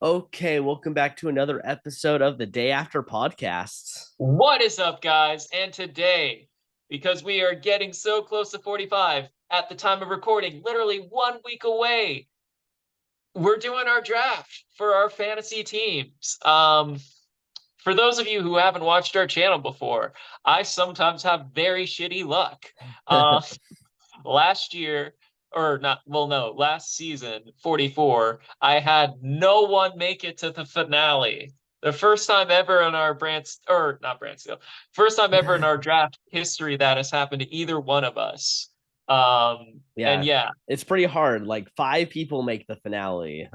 Okay, welcome back to another episode of the Day After Podcasts. What is up, guys? And today, because we are getting so close to 45 at the time of recording, literally 1 week away, we're doing our draft for our fantasy teams. For those of you who haven't watched our channel before, I sometimes have very shitty luck. Uh, last year, or not, well, no, last season, 44, I had no one make it to the finale. The first time ever in our or not Brandsteel, first time ever in our draft history that has happened to either one of us. And Yeah, yeah, it's pretty hard. Like five people make the finale.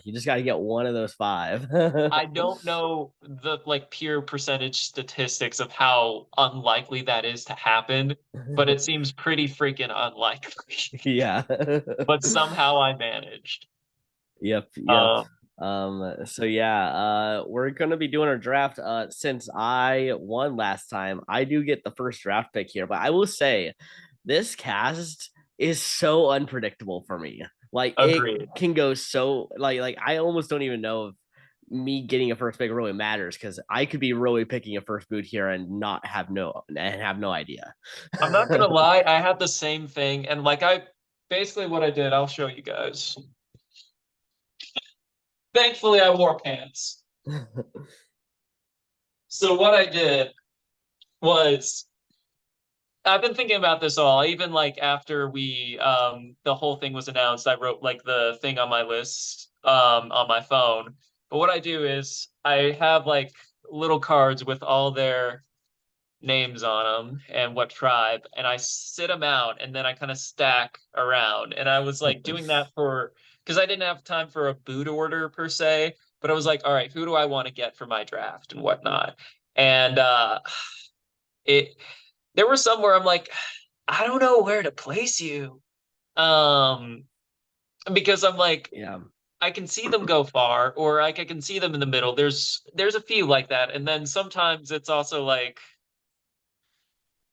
You just got to get one of those five. I don't know the like pure percentage statistics of how unlikely that is to happen, but it seems pretty freaking unlikely. Yeah. But somehow I managed. Yep. Um, We're gonna be doing our draft. Since I won last time, I do get the first draft pick here, but I will say this cast is so unpredictable for me. Like it Agreed. can go so like I almost don't even know if me getting a first pick really matters because I could be really picking a first boot here and not have no idea. I'm not gonna lie, I had the same thing, and like I basically what I did, I'll show you guys. Thankfully, I wore pants. So what I did was I've been thinking about this all, even like after we the whole thing was announced, I wrote like the thing on my list on my phone. But what I do is I have like little cards with all their names on them and what tribe, and I sit them out and then I kind of stack around. And I was like doing that for because I didn't have time for a boot order per se, but I was like, all right, who do I want to get for my draft and whatnot? And it there were some where I'm like, I don't know where to place you. Um, because I'm like, Yeah. I can see them go far, or like I can see them in the middle. There's a few like that, and then sometimes it's also like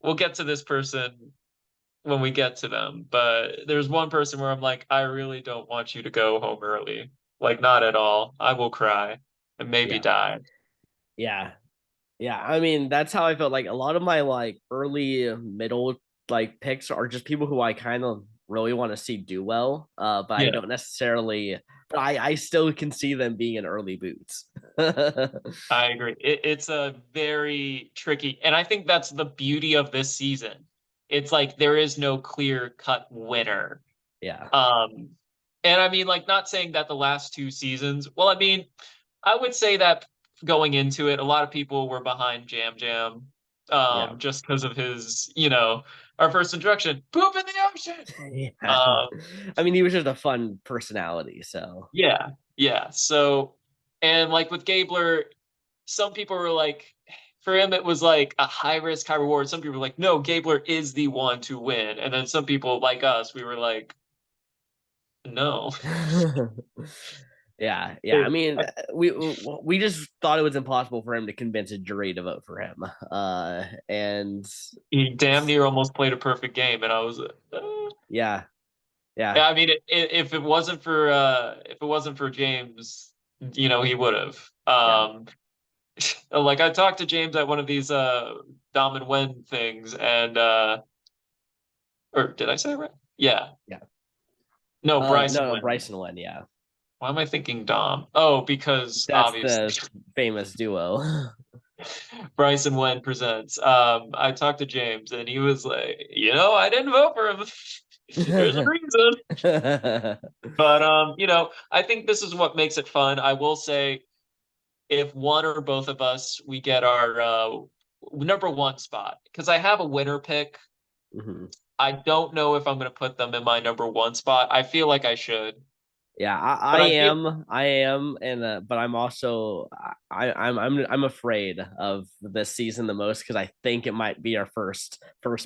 we'll get to this person when we get to them. But there's one person where I'm like, I really don't want you to go home early. Like, not at all. I will cry and maybe Yeah. die. Yeah. Yeah, I mean that's how I felt. Like a lot of my like early middle like picks are just people who I kind of really want to see do well. But I Yeah, don't necessarily. But I still can see them being in early boots. I agree. It's a very tricky, and I think that's the beauty of this season. It's like there is no clear cut winner. Yeah, Um, and I mean, like, not saying that the last two seasons, well, I mean, I would say that going into it, a lot of people were behind Jam Jam, yeah, just because of his, our first introduction, poop in the ocean. yeah. Um, I mean, he was just a fun personality. So yeah, yeah. So, and like with Gabler, some people were like, for him, it was like a high risk, high reward. Some people were like, no, Gabler is the one to win. And then some people like us, we were like, no. yeah. I mean, we just thought it was impossible for him to convince a jury to vote for him. And He damn near almost played a perfect game, and I was, yeah, yeah, yeah. I mean, if it wasn't for James, he would have. yeah. Like I talked to James at one of these Dom and Wen things, and or did I say it right? Yeah, Yeah. no, Bryson No, Wen. Bryson won. Yeah, Why am I thinking Dom? Oh, because that's obviously the famous duo. Bryson Wen presents. I talked to James, and he was like, I didn't vote for him. There's a reason. But I think this is what makes it fun. I will say, if one or both of us we get our number one spot, because I have a winner pick. Mhm. I don't know if I'm going to put them in my number one spot. I feel like I should, Yeah, but I am, and but I'm also, I'm afraid of this season the most because I think it might be our first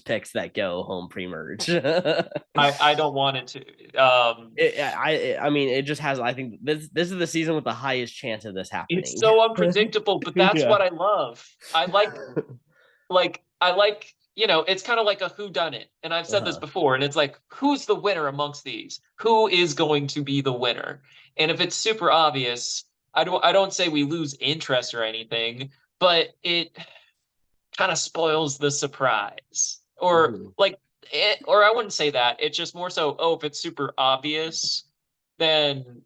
picks that go home pre-merge. I don't want it to. I mean, it just has. I think this is the season with the highest chance of this It's happening. so unpredictable, but that's Yeah. what I love. I like it's kind of like a who done it. And I've said this Uh-huh. before, and it's like, who's the winner amongst these? Who is going to be the winner? And if it's super obvious, I don't say we lose interest or anything, but it kind of spoils the surprise. Or Mhm. like or I wouldn't say that. It's just more so, oh, if it's super obvious, then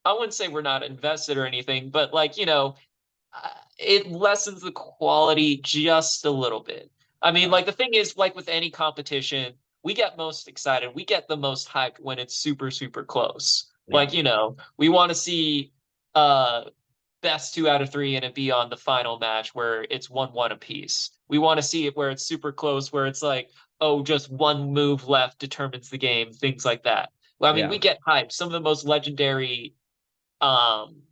I wouldn't say we're not invested or anything, but like, it lessens the quality just a little bit. I mean, Uh, like the thing is, like with any competition, we get most excited, we get the most hyped when it's super, super close. yeah, Like, we want to see uh best 2 out of 3 and it be on the final match where it's 1-1 apiece. We want to see it where it's super close, where it's like, oh, just one move left determines the game, things like that. Well, I mean, yeah, we get hyped. Some of the most legendary um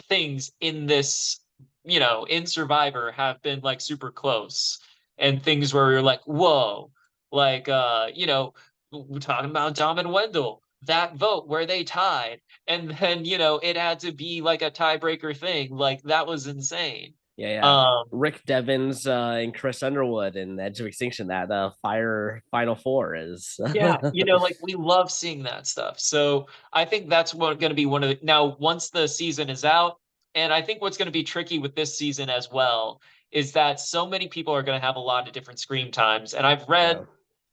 things in this, in Survivor have been like super close, and things where you're like, whoa, like we're talking about Dom and Wendell, that vote where they tied, and then it had to be like a tiebreaker thing. Like that was insane. yeah, yeah. Um Rick Devens and Chris Underwood and Edge of Extinction. That Fire Final Four is. Yeah, like we love seeing that stuff. So I think that's what going to be one of the now once the season is out, and I think what's going to be tricky with this season as well is that so many people are going to have a lot of different screen times. And I've read Yeah,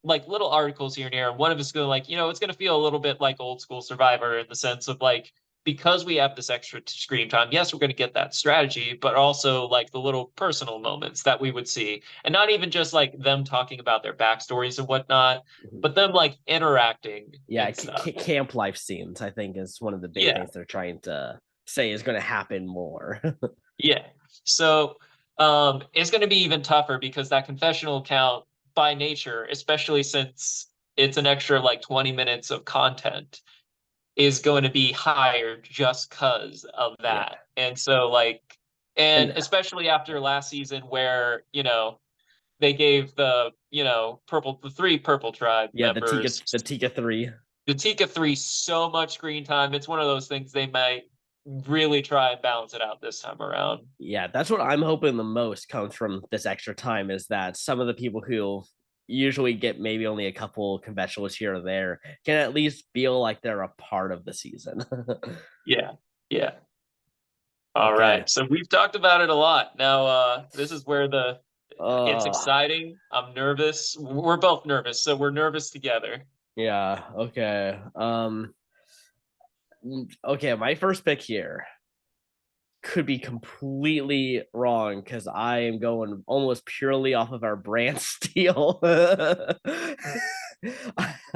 like little articles here and there, and one of it's going to like, it's going to feel a little bit like old school Survivor in the sense of like because we have this extra screen time, yes, we're going to get that strategy, but also like the little personal moments that we would see. And not even just like them talking about their backstories and whatnot, mhm. but them like interacting Yeah. and stuff. Camp life scenes, I think, is one of the big Yeah, things they're trying to say is going to happen more. yeah. So it's going to be even tougher because that confessional count by nature, especially since it's an extra like 20 minutes of content, is going to be higher just because of Yeah, that. And so like and and especially after last season where, they gave the 3 purple tribe yeah, members The Tika three. the Tika 3 so much screen time. It's one of those things they might really try and balance it out this time around. Yeah, that's what I'm hoping the most comes from this extra time is that some of the people who usually get maybe only a couple conventionals here or there can at least feel like they're a part of the season. Yeah. Yeah. All Okay. right. So we've talked about it a lot. Now this is where the it's Uh exciting. I'm nervous. We're both nervous, so we're nervous together. yeah, okay. Okay, my first pick here could be completely wrong because I am going almost purely off of our brand steel.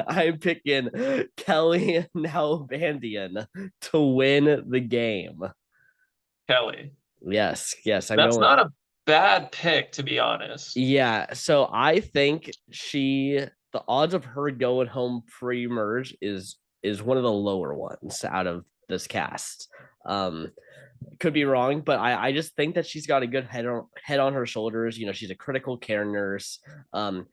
I'm picking Kelly Nalbandian to win the game. Kelly. Yes, yes, I'm That's going. not a bad pick, to be honest. Yeah, so I think the odds of her going home pre-merge is one of the lower ones out of this cast. Um, could be wrong, but I just think that she's got a good head on her shoulders. She's a critical care nurse.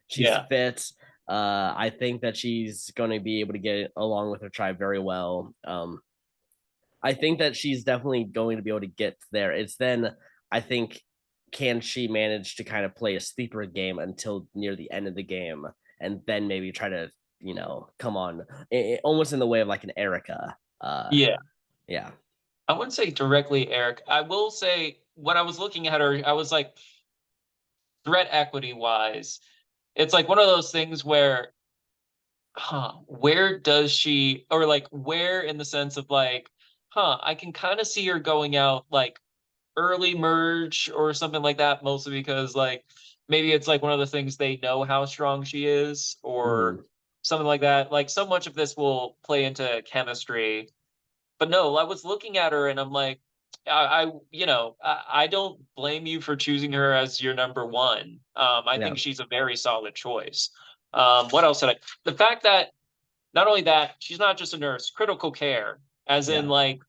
She's Yeah. fit. I think that she's going to be able to get along with her tribe very well. I think that she's definitely going to be able to get there. It's then I think can she manage to kind of play a sleeper game until near the end of the game and then maybe try to come on almost in the way of like an Erica. Yeah. Yeah, I wouldn't say directly Eric. I will say when I was looking at her, I was like, threat equity wise, it's like one of those things where, where does she, or like where in the sense of like, I can kind of see her going out like early merge or something like that, mostly because like maybe it's like one of the things they know how strong she is or mm-hmm. something like that. Like so much of this will play into chemistry. But no, I was looking at her and I'm like, I don't blame you for choosing her as your number one. I Yeah, think she's a very solid choice. What else did I? The fact that not only that she's not just a nurse, critical care, as in yeah. like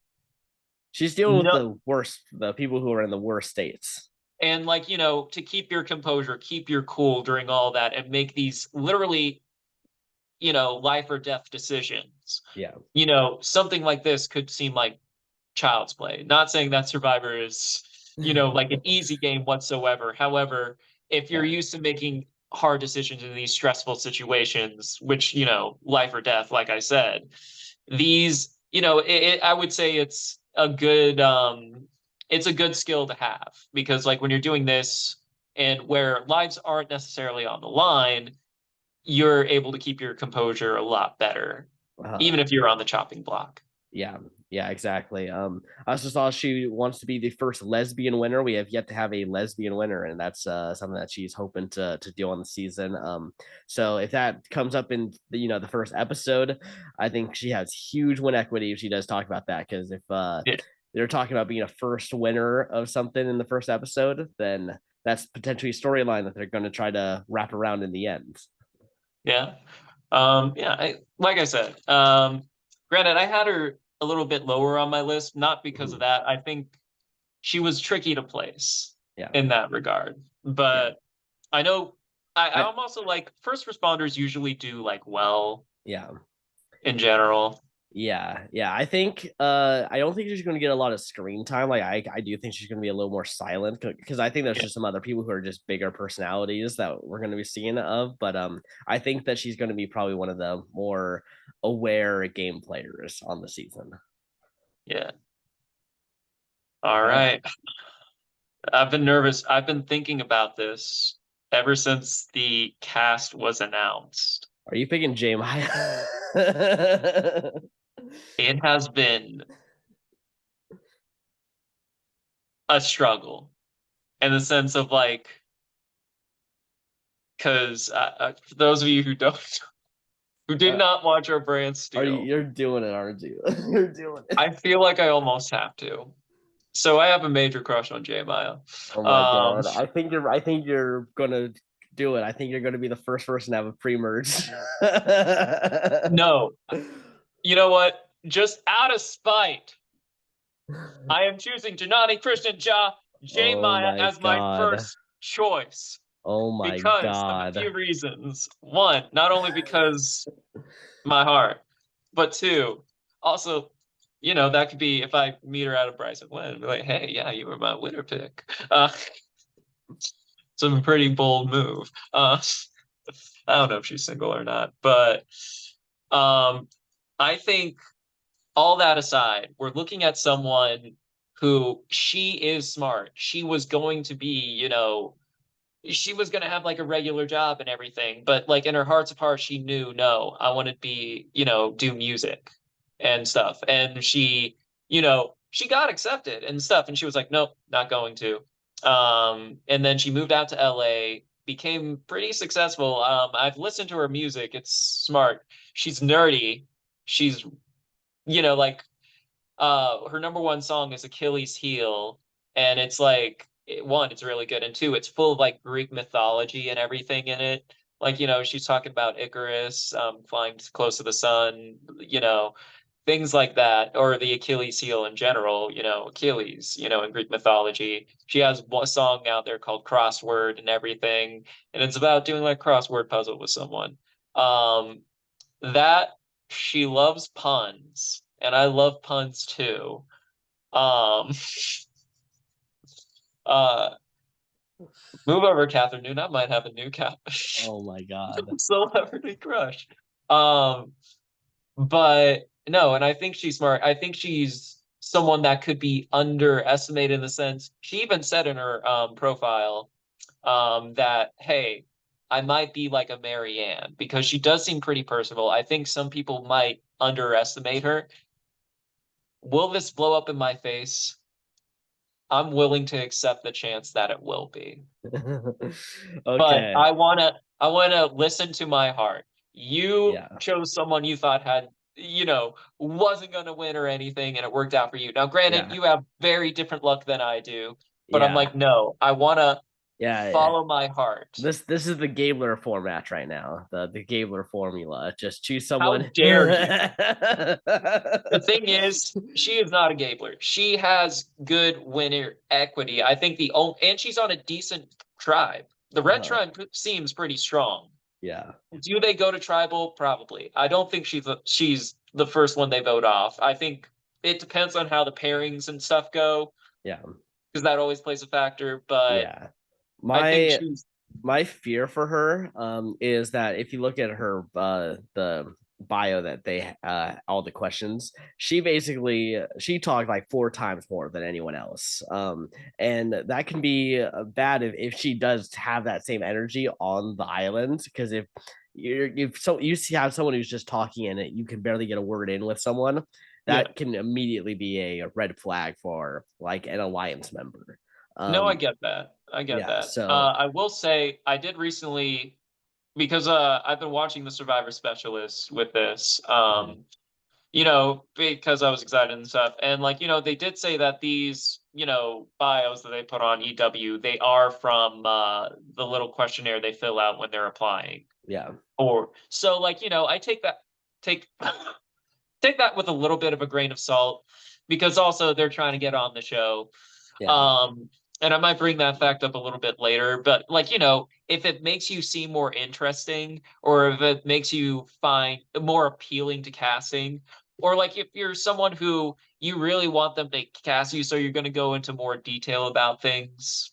She's dealing with no, the people who are in the worst states. and like to keep your composure, keep your cool during all that, and make these literally life or death decisions. Yeah, Something like this could seem like child's play. Not saying that Survivor is, like an easy game whatsoever. However, if you're yeah, used to making hard decisions in these stressful situations, which, life or death, like I said, these, I would say it's a good it's a good skill to have because like when you're doing this and where lives aren't necessarily on the line, you're able to keep your composure a lot better, Uh, even if you're on the chopping block. yeah, yeah, exactly. I also saw she wants to be the first lesbian winner. We have yet to have a lesbian winner, and that's something that she's hoping to do on the season. So if that comes up in the first episode, I think she has huge win equity if she does talk about that. Because if Yeah. they're talking about being a first winner of something in the first episode, then that's potentially a storyline that they're going to try to wrap around in the end. Yeah. Yeah, like I said, granted, I had her a little bit lower on my list, not because of Mhm. that. I think she was tricky to place Yeah, in that regard. yeah. But I know I I'm also like first responders usually do like well yeah. in general. Yeah, yeah. I don't think she's going to get a lot of screen time. Like I do think she's going to be a little more silent because I think there's Yeah. just some other people who are just bigger personalities that we're going to be seeing of. But I think that she's going to be probably one of the more aware game players on the season. Yeah. All Okay. right. I've been nervous. I've been thinking about this ever since the cast was announced. Are you picking J Maya? It has been a struggle in the sense of like, because for those of you who don't, who did uh, not watch our brand are you? steel, You're doing it, aren't you? You're doing it. I feel like I almost have to. So I have a major crush on J Maya. Oh my Um, god. I think you're gonna do it. I think you're gonna be the first person to have a pre-merge. no, you know what? Just out of spite, I am choosing Janani Christian Ja J Oh Maya my as my god. first choice Oh my because of a few god. reasons. One, not only because my heart, but two, also, that could be if I meet her at a Bryson Wynn, be like, hey, yeah, you were my winner pick. It's a pretty bold move. I don't know if she's single or not, but um, I think all that aside, we're looking at someone who she is smart. She was going to be, she was going to have like a regular job and everything, but like in her hearts of hearts, she knew, no, I want to be, do music and stuff. And she got accepted and stuff. And she was like, nope, not going to. And then she moved out to LA, became pretty successful. I've listened to her music. It's smart. She's nerdy. She's, like her number one song is Achilles Heel, and it's like one, it's really good, and two, it's full of like Greek mythology and everything in it. Like, she's talking about Icarus, flying close to the sun, things like that, or the Achilles heel in general, Achilles, in Greek mythology. She has one song out there called Crossword and everything, and it's about doing like crossword puzzle with someone. Um, that she loves puns, and I love puns too. Um, uh, move over, Catherine Newton. I might have a new cat Oh my god. celebrity crush. Um, but no, and I think she's smart. I think she's someone that could be underestimated in the sense she even said in her profile that hey, I might be like a Marianne because she does seem pretty personable. I think some people might underestimate her. Will this blow up in my face? I'm willing to accept the chance that it will be. But Okay. I wanna listen to my heart. You Yeah. chose someone you thought had, wasn't gonna win or anything, and it worked out for you. Now, granted, Yeah. you have very different luck than I do, but I'm Yeah. like, no, I wanna Yeah. follow my heart. This is the Gabler format right now. The Gabler formula. Just choose How someone. dare you? The thing is, she is not a Gabler. She has good winner equity. I think and she's on a decent tribe. The red uh, tribe seems pretty strong. yeah. Do they go to tribal? Probably. I don't think she's the first one they vote off. I think it depends on how the pairings and stuff go, Yeah. because that always plays a factor. But Yeah. I think My she's my fear for her is that if you look at her the bio that they all the questions, she basically she talked like 4 times more than anyone else, and that can be bad if she does have that same energy on the island, because if you see have someone who's just talking and you can barely get a word in with someone, Yeah. that can immediately be a red flag for like an alliance member. No, I um get that. I get yeah, that. so I will say I did recently, because I've been watching the Survivor Specialists with this. mhm, Because I was excited and stuff. And like, they did say that these, bios that they put on EW, they are from the little questionnaire they fill out when they're applying. yeah, Or so like, I take take that with a little bit of a grain of salt, because also they're trying to get on the show. yeah, Um, and I might bring that fact up a little bit later, but like, if it makes you seem more interesting, or if it makes you find more appealing to casting, or like if you're someone who you really want them to cast you, so you're going to go into more detail about things,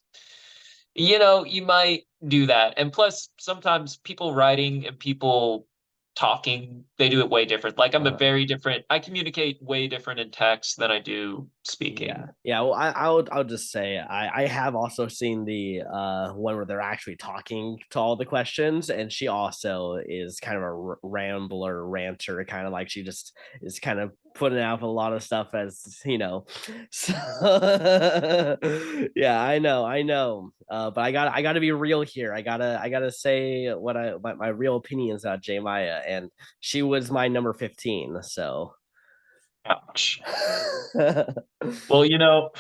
you might do that. And plus, sometimes people writing and people talking, they do it way different. Like I'm a uh-huh. very different, I communicate way different in text than I do Yeah, speaking. yeah. Well, I'll just say I have also seen the one where they're actually talking to all the questions, and she also is kind of a rambler, ranter, kind of like she just is kind of putting out a lot of stuff as you know. So yeah, I know. But I gotta be real here. I gotta say what my real opinions on J Maya, and she was my number 15. So. Ouch. Well,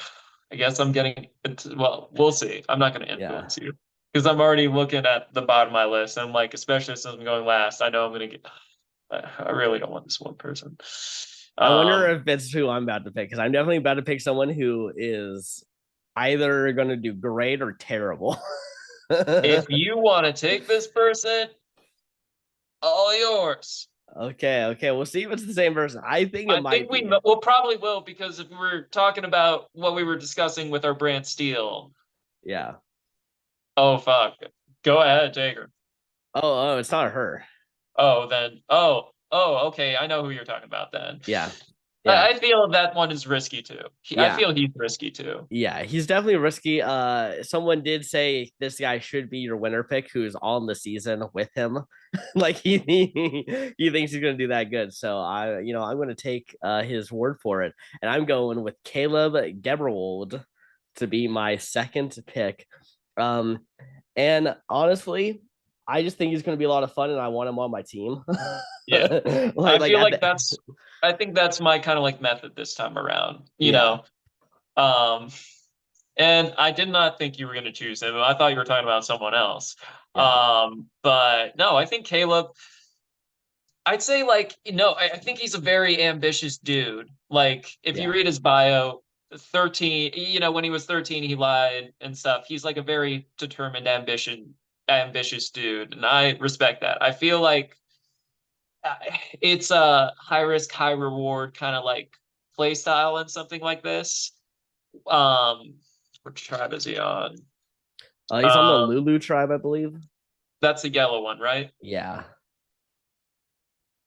I guess I'm getting into, well, we'll see. I'm not going to Yeah. influence you because I'm already looking at the bottom of my list. I'm like, especially since I'm going last, I know I'm going to get, I really don't want this one person. I wonder Um, if it's who I'm about to pick, because I'm definitely about to pick someone who is either going to do great or terrible. if you want to take this person, all yours. Okay, okay. We'll see if it's the same person. I think it I might think be. we'll probably will, because if we're talking about what we were discussing with our brand Steel, Yeah. oh fuck, go ahead, take her. Oh, it's not her. Oh, then, okay, I know who you're talking about then. Yeah. Yeah. I feel that one is risky too. I Yeah. feel he's risky too. Yeah, he's definitely risky. Someone did say this guy should be your winner pick who's on the season with him. Like he thinks he's gonna do that good. So I'm gonna take his word for it. And I'm going with Caleb Geberwold to be my second pick. Um and honestly, I just think he's gonna be a lot of fun and I want him on my team. Yeah. like I like feel at like the, I think that's my kind of like method this time around, yeah, Um, and I did not think you were going to choose him. I thought you were talking about someone else. yeah, But no, I think Caleb, I'd say like, I think he's a very ambitious dude. Like if you yeah. read his bio, 13, when he was 13, he lied and stuff. He's like a very determined, ambitious dude. And I respect that. I feel like uh, it's a high risk, high reward kind of like play style and something like this. Um, which tribe is he on? He's on the Um, Lulu tribe, I believe. that's the yellow one, right? Yeah.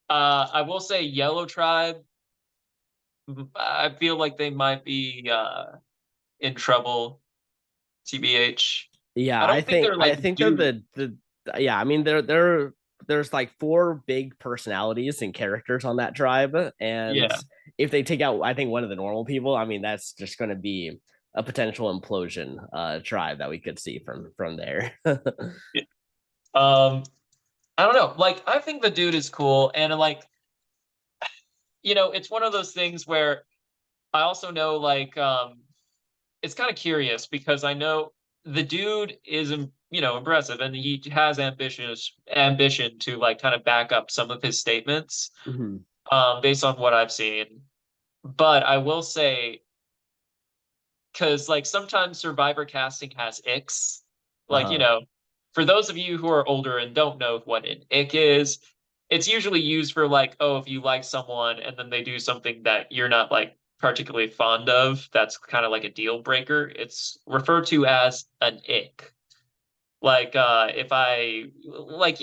I will say yellow tribe. I feel like they might be in trouble. TBH. Yeah, I don't think they're I like think they're due. the yeah, I mean they're there's like 4 big personalities and characters on that tribe, and Yeah. if they take out I think one of the normal people, I mean that's just going to be a potential implosion tribe that we could see from there. Yeah. Um, I don't know. Like, I think the dude is cool, and like, it's one of those things where I also know like it's kind of curious because I know the dude is impressive, and he has ambition to like kind of back up some of his statements Mhm. based on what I've seen. But I will say, because like sometimes survivor casting has icks, like Uh-huh. for those of you who are older and don't know what an ick is, it's usually used for like, oh, if you like someone and then they do something that you're not like particularly fond of, that's kind of like a deal breaker. It's referred to as an ick. Like if I like,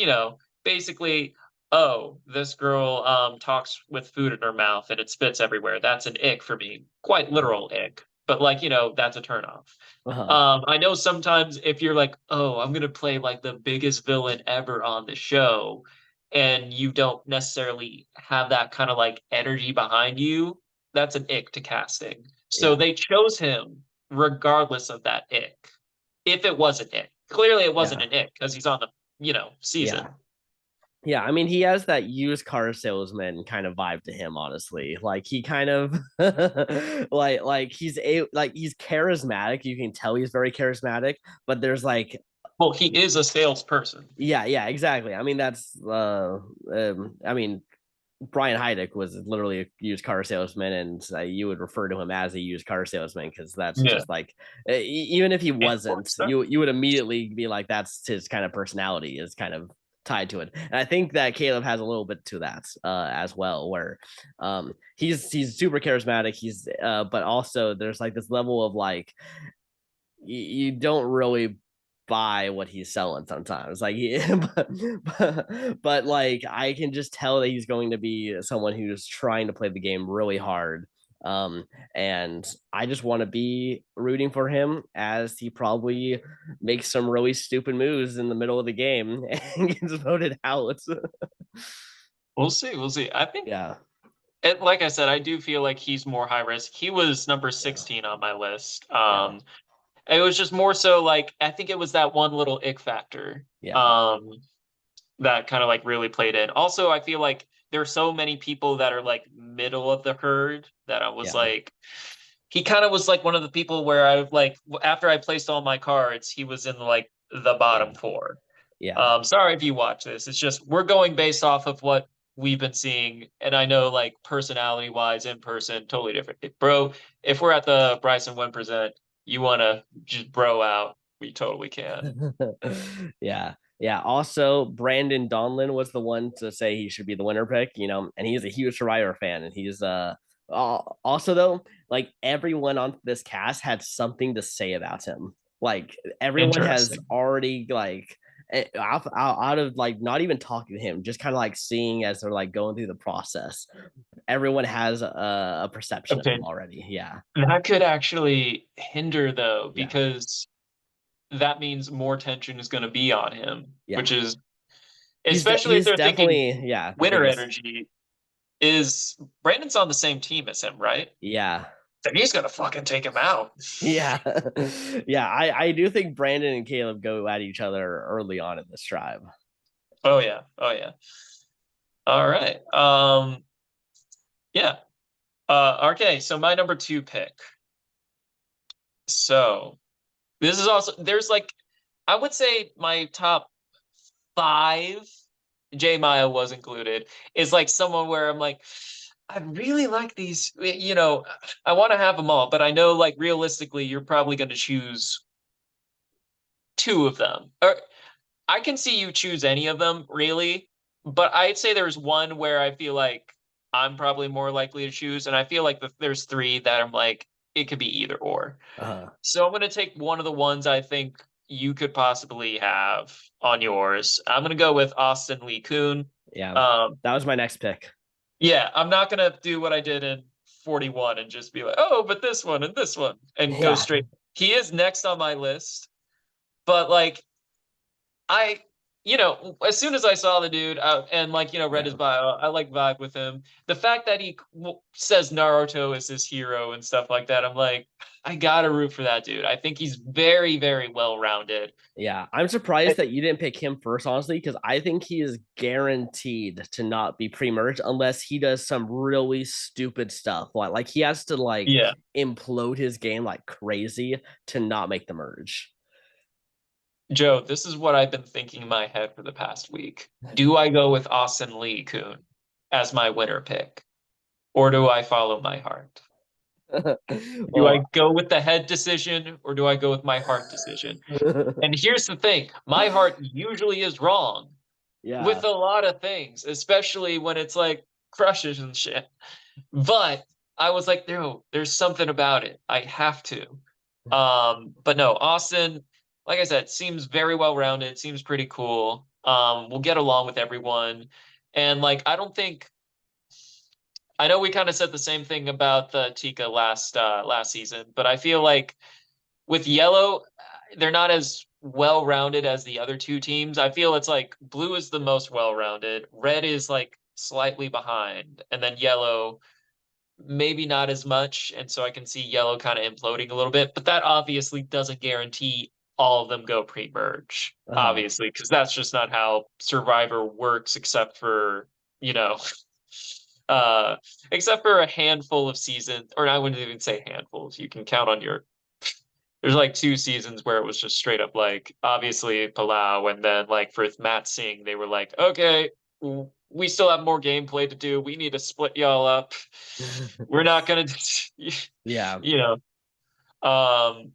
basically oh, this girl talks with food in her mouth and it spits everywhere. That's an ick for me. Quite literal ick. But like, that's a turnoff. Uh-huh. I know sometimes if you're like, oh, I'm gonna play like the biggest villain ever on the show, and you don't necessarily have that kind of like energy behind you, that's an ick to casting. So Yeah. they chose him regardless of that ick. If it was an ick. Clearly it wasn't Yeah. an ick because he's on the, Yeah. season. Yeah, I mean, he has that used car salesman kind of vibe to him, honestly. Like he kind of like he's charismatic. You can tell he's very charismatic, but there's like Well, he is a salesperson. yeah, exactly. I mean, that's I mean, Brian Heidick was literally a used car salesman, and you would refer to him as a used car salesman because that's Yeah. just like even if he wasn't, Enforcer. you would immediately be like that's his kind of personality is kind of tied to it. And I think that Caleb has a little bit to that as well, where he's super charismatic. He's but also there's like this level of like you don't really buy what he's selling sometimes like but like I can just tell that he's going to be someone who's trying to play the game really hard um and I just want to be rooting for him as he probably makes some really stupid moves in the middle of the game and gets voted out. We'll see. We'll see. I think, Yeah, like I said, I do feel like he's more high risk. He was number yeah, 16 on my list. yeah, It was just more so like I think it was that one little ick factor. yeah, Um, that kind of like really played in. Also, I feel like there are so many people that are like middle of the herd that I was yeah, like, he kind of was like one of the people where I like after I placed all my cards, he was in like the yeah, bottom four. yeah. Sorry if you watch this. It's just we're going based off of what we've been seeing, and I know like personality wise, in person, totally different. Bro, if we're at the Bryson One Present, you want to just bro out, we totally can. Yeah. Yeah. Also, Brandon Donlin was the one to say he should be the winner pick, and he's a huge Survivor fan. And he's also though, like everyone on this cast had something to say about him. Like everyone has Interesting. already like out of like not even talking to him, just kind of like seeing as they're like going through the process. Everyone has a perception of him Opinion. already. Yeah. That could actually hinder though, Yeah. because that means more tension is going to be on him, Yeah. which is especially if He's they're thinking definitely the winner biggest. energy is Brandon's on the same team as him, right? Yeah. Then he's gonna fucking take him out. Yeah. Yeah. I do think Brandon and Caleb go at each other early on in this tribe. Oh yeah. Oh yeah. All right. Yeah. Okay, so my number two pick. So this is also there's like I would say my top five, J Maya was included, is like someone where I'm like, I really like these, I want to have them all, but I know like realistically, you're probably going to choose two of them. Or I can see you choose any of them, really, but I'd say there's one where I feel like I'm probably more likely to choose, and I feel like there's three that I'm like, it could be either or. Uh, So I'm going to take one of the ones I think you could possibly have on yours. I'm going to go with Austin Lee Coon. yeah. Um, That was my next pick. yeah, I'm not going to do what I did in 41 and just be like, oh, but this one and go Yeah. straight. He is next on my list, but like I, as soon as I saw the dude and like, read his Yeah. bio, I like vibe with him. The fact that he says Naruto is his hero and stuff like that, I'm like, I gotta root for that dude. I think he's very, very well rounded. Yeah. I'm surprised that you didn't pick him first, honestly, because I think he is guaranteed to not be pre-merged unless he does some really stupid stuff. Like he has to like Yeah, implode his game like crazy to not make the merge. Joe, this is what I've been thinking in my head for the past week. Do I go with Austin Lee Coon as my winner pick, or do I follow my heart? Do I Well, go with the head decision, or do I go with my heart decision? And here's the thing, my heart usually is wrong yeah. with a lot of things, especially when it's like crushes and shit. But I was like, no, there's something about it. I have to. But no, Austin, like I said, seems very well rounded, seems pretty cool. We'll get along with everyone. And like I don't think I know we kind of said the same thing about the Tika last season, but I feel like with yellow, they're not as well-rounded as the other two teams. I feel it's like blue is the most well-rounded, red is like slightly behind, and then yellow maybe not as much. And so I can see yellow kind of imploding a little bit, but that obviously doesn't guarantee all of them go pre-merge, Uh-huh. obviously, because that's just not how Survivor works, you know, uh, except for a handful of seasons, or I wouldn't even say handfuls. You can count on your there's like two seasons where it was just straight up like obviously Palau, and then like for Matt Singh, they were like, okay, we still have more gameplay to do. We need to split y'all up. We're not gonna, Yeah. you know. Um,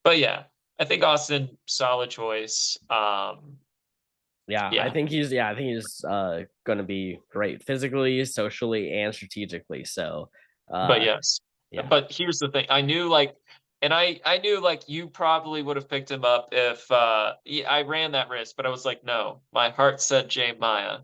but yeah, I think Austin solid choice. Yeah, Yeah, I think he's going to be great physically, socially, and strategically. So, but uh yes, yeah. but here's the thing. I knew like, and I knew like you probably would have picked him up if yeah, I ran that risk, but I was like, no, my heart said Jay Maya.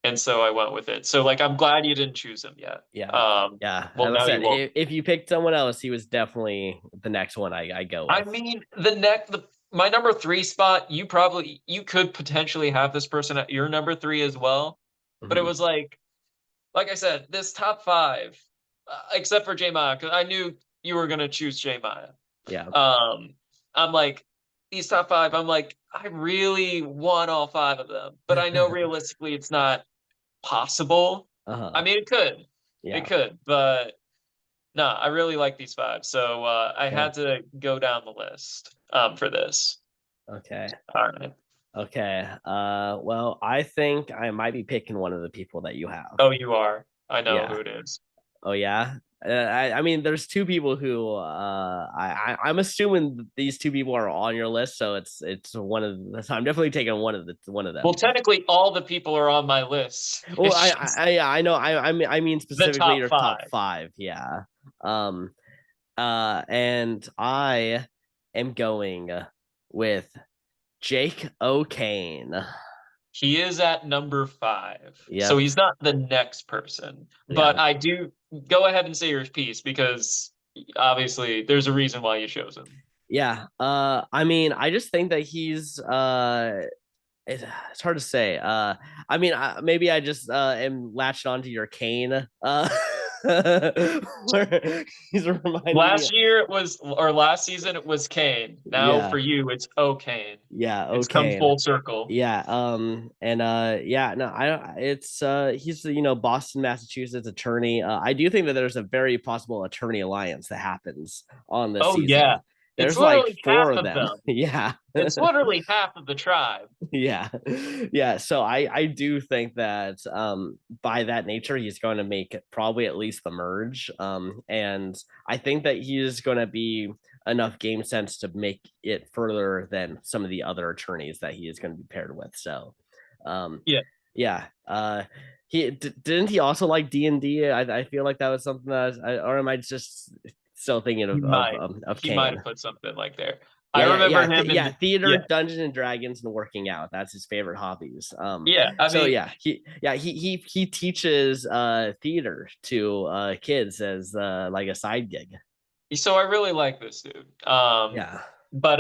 And so I went with it. So like I'm glad you didn't choose him yet. Yeah. Yeah. Well As I now you said, won't. if you picked someone else, he was definitely the next one I go I with. mean the my number three spot, you could potentially have this person at your number three as well. But it Mhm. was like I said, this top five, except for J Maya, because I knew you were gonna choose J Maya. Yeah. Um, I'm like, these top five, I'm like, I really want all five of them, but I know realistically it's not possible. I Uh-huh. mean, it Yeah. could, but no, I really like these five, so I Okay. had to go down the list for this. Okay. All right. Okay. Well, I think I might be picking one of the people that you have. Oh, you are. I know Yeah. who it is. Oh yeah. I mean, there's two people who I'm assuming these two people are on your list, so it's one of the, so I'm definitely taking one of Well, them. technically, all the people are on my list. Well, It's just I know I mean the specifically top your top five. five, yeah. Um and I am going with Jake O'Kane. He is at number five, so Yep. he's not the next person. But Yeah. I do go ahead and say your piece because obviously there's a reason why you chose him. Yeah. I mean, I just think that he's it's hard to say. I mean, maybe I just am latched onto your Kane. Where he's reminding me. Last year it was, or last season it was Kane. Now Yeah, for you, it's O'Kane. yeah, It's come okay. full circle. Yeah, and yeah, no, I don't. It's he's the Boston, Massachusetts attorney. I do think that there's a very possible attorney alliance that happens on this Oh yeah, season. it's There's like literally half four of of them. them. Yeah. It's literally half of the tribe. Yeah. Yeah. So I do think that by that nature he's going to make probably at least the merge. And I think that he is going to be enough game sense to make it further than some of the other attorneys that he is going to be paired with. So Yeah, yeah. Didn't he also like D&D? I feel like that was something that or am I just still thinking he might. of He might Kane? have put something like there. I Yeah, yeah, remember yeah, him in yeah. the yeah, Theater, Dungeons and Dragons, and working out. That's his favorite hobbies. yeah. I So mean, yeah, he teaches theater to kids as like a side gig. so I really like this dude. Yeah, But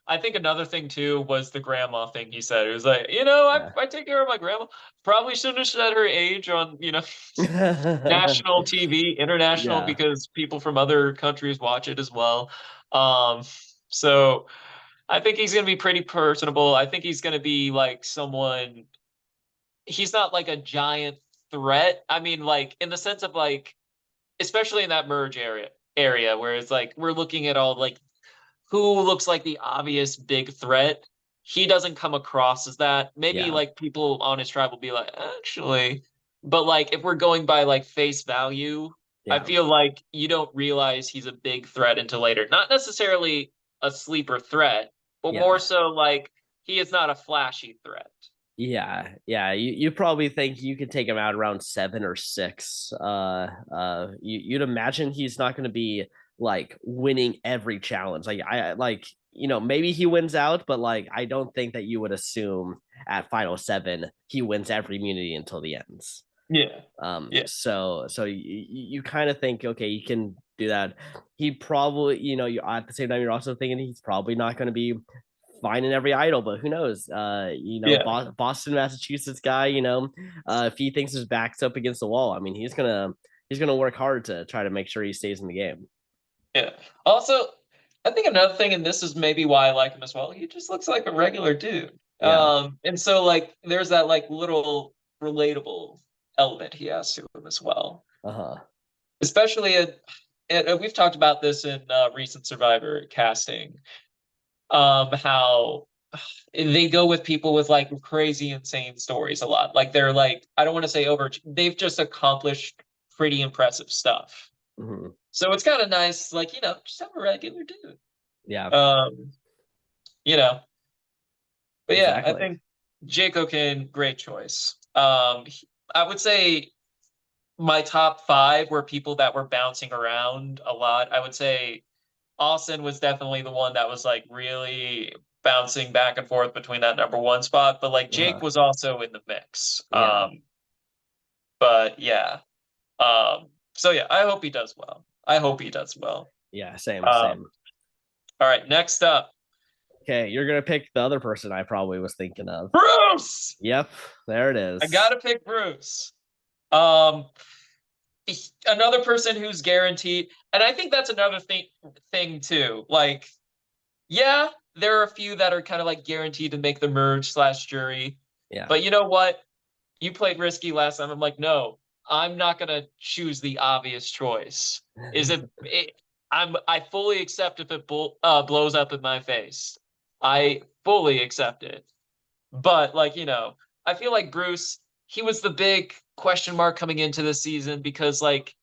I think another thing too was the grandma thing he said. It was like, yeah, I take care of my grandma. Probably shouldn't have said her age on, national TV, international, yeah, because people from other countries watch it as well. Um, so I think he's gonna be pretty personable. I think he's gonna be like someone he's not like a giant threat. I mean, like in the sense of like, especially in that merge area where it's like we're looking at all like who looks like the obvious big threat. He doesn't come across as that. Maybe yeah, like people on his tribe will be like, actually, but like if we're going by like face value, I yeah, feel like you don't realize he's a big threat until later. Not necessarily a sleeper threat, but more yeah. so like he is not a flashy threat. Yeah, yeah. You probably think you could take him out around 7 or 6. You'd imagine he's not going to be like winning every challenge. Like I like maybe he wins out, but like I don't think that you would assume at Final Seven he wins every immunity until the ends. Yeah. Yeah. So you kind of think, okay, you can do that. He probably, you at the same time, you're also thinking he's probably not going to be fine in every idol, but who knows? Yeah. Boston, Massachusetts guy, if he thinks his back's up against the wall, I mean, he's gonna work hard to try to make sure he stays in the game. Yeah. Also, I think another thing, and this is maybe why I like him as well, he just looks like a regular dude. Yeah. And so like there's that like little relatable element he has to him as well. Uh-huh. Especially we've talked about this in recent Survivor casting, how they go with people with like crazy, insane stories a lot. Like they're like, I don't want to say over, they've just accomplished pretty impressive stuff. Hmm. So it's kind of nice, like, just have a regular dude. Yeah. Um, you know, but yeah, I Exactly. think Jake O'Kin, great choice. I would say my top five were people that were bouncing around a lot. I would say Austin was definitely the one that was like really bouncing back and forth between that number one spot, but like Jake Uh-huh. was also in the mix. Yeah. But yeah. So yeah, I hope he does well. I hope he does well. Yeah. Same. Um, Same. all right, next up, Okay, you're gonna pick the other person I probably was thinking of. Bruce. Yep, there it I is. gotta pick Bruce. Um, another person who's guaranteed, and I think that's another thing too. Like, yeah, there are a few that are kind of like guaranteed to make the merge slash jury, Yeah. but you know what? You played risky last time. I'm like, no, I'm not gonna choose the obvious choice. Is I fully accept if it blows up in my face. I fully accept it. But like, I feel like Bruce, he was the big question mark coming into this season because like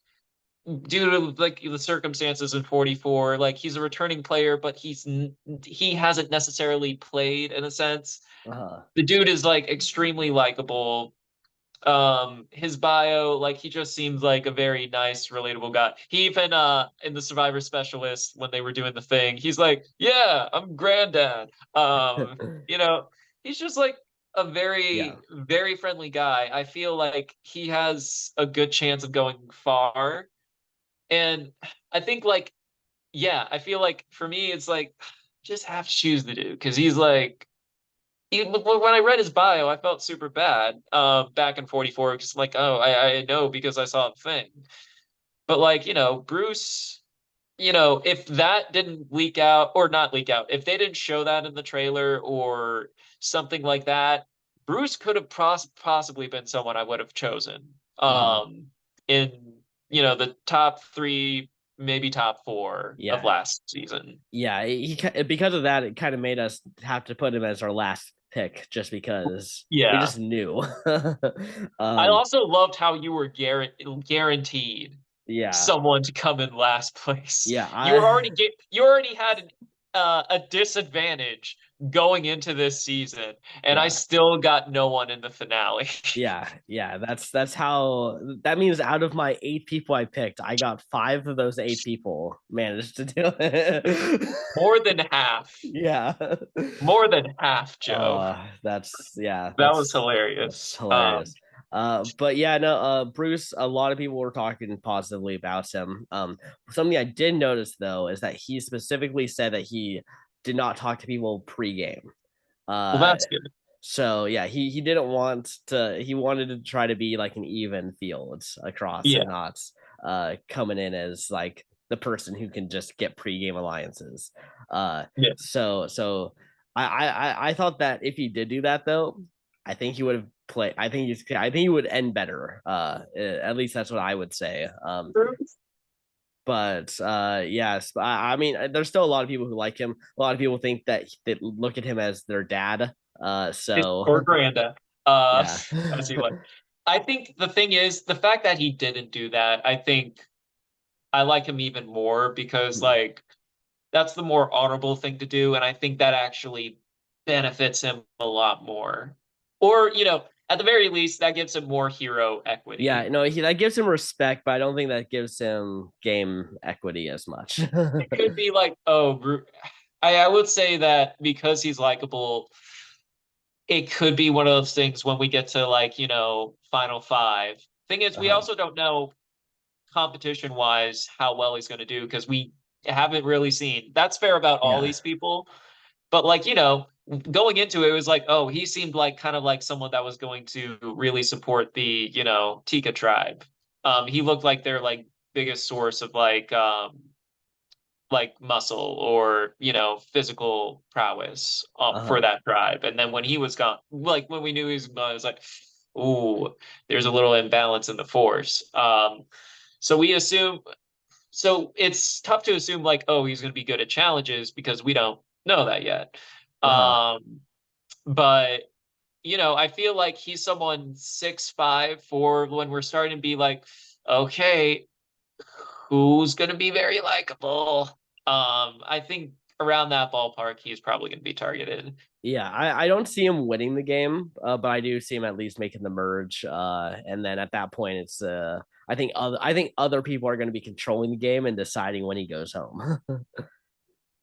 due to like the circumstances in 44, like he's a returning player, but he hasn't necessarily played in a sense. Uh-huh. The dude is like extremely likable. His bio, like he just seems like a very nice, relatable guy. He even in the Survivor Specialist when they were doing the thing, he's like, yeah, I'm granddad. You know, he's just like a Yeah. very, very friendly guy. I feel like he has a good chance of going far. And I think like, yeah, I feel like for me, it's like just have to choose the dude because he's like when I read his bio, I felt super bad back in 44 because like, oh, I know because I saw the thing. But like, Bruce, if that didn't leak out or not leak out, if they didn't show that in the trailer or something like that, Bruce could have possibly been someone I would have chosen Hmm. in, the top three, maybe top four of Yeah. last season. Yeah. Because of that, it kind of made us have to put him as our last pick just because we Yeah. just knew. I um, also loved how you were guaranteed yeah. someone to come in last place. Yeah. You already had a disadvantage going into this season, and I Yeah. still got no one in the finale. Yeah, that's how that means out of my 8 people I picked, I got 5 of those 8 people managed to do it. More than half. Yeah. More than half, Joe. That's yeah, That was that's hilarious. hilarious. But yeah, no, Bruce, a lot of people were talking positively about him. Something I did notice though is that he specifically said that he did not talk to people pre-game. Well, Uh, that's good. so yeah, he didn't want to. He wanted to try to be like an even field across, and Yeah, not coming in as like the person who can just get pregame alliances. Uh, yeah. so I thought that if he did do that though, I think he would have played. I think he would end better. At least that's what I would say. But yes, I mean, there's still a lot of people who like him. A lot of people think that they look at him as their dad. So Or Granda. yeah. As he like. I think the thing is the fact that he didn't do that. I think I like him even more because like that's the more honorable thing to do, and I think that actually benefits him a lot more. Or, at the very least, that gives him more hero Yeah, equity. no, that gives him respect, but I don't think that gives him game equity as much. It could be like, oh, I would say that because he's likable, it could be one of those things when we get to like, final five. Thing is, we Uh-huh. also don't know competition wise how well he's going to do because we haven't really seen. That's fair about all Yeah. these people. But like, going into it, it was like, oh, he seemed like kind of like someone that was going to really support the, Tika tribe. He looked like their like biggest source of like muscle or physical prowess for Uh-huh. that tribe. And then when he was gone, like when we knew he was gone, it was like, ooh, there's a little imbalance in the force. So we assume so it's tough to assume like, oh, he's going to be good at challenges because we don't know that yet. Uh-huh. But I feel like he's someone 6'5" for when we're starting to be like, okay, who's going to be very likable? I think around that ballpark, he's probably going to be targeted. Yeah, I don't see him winning the game, but I do see him at least making the merge. And then at that point, it's I think other people are going to be controlling the game and deciding when he goes home.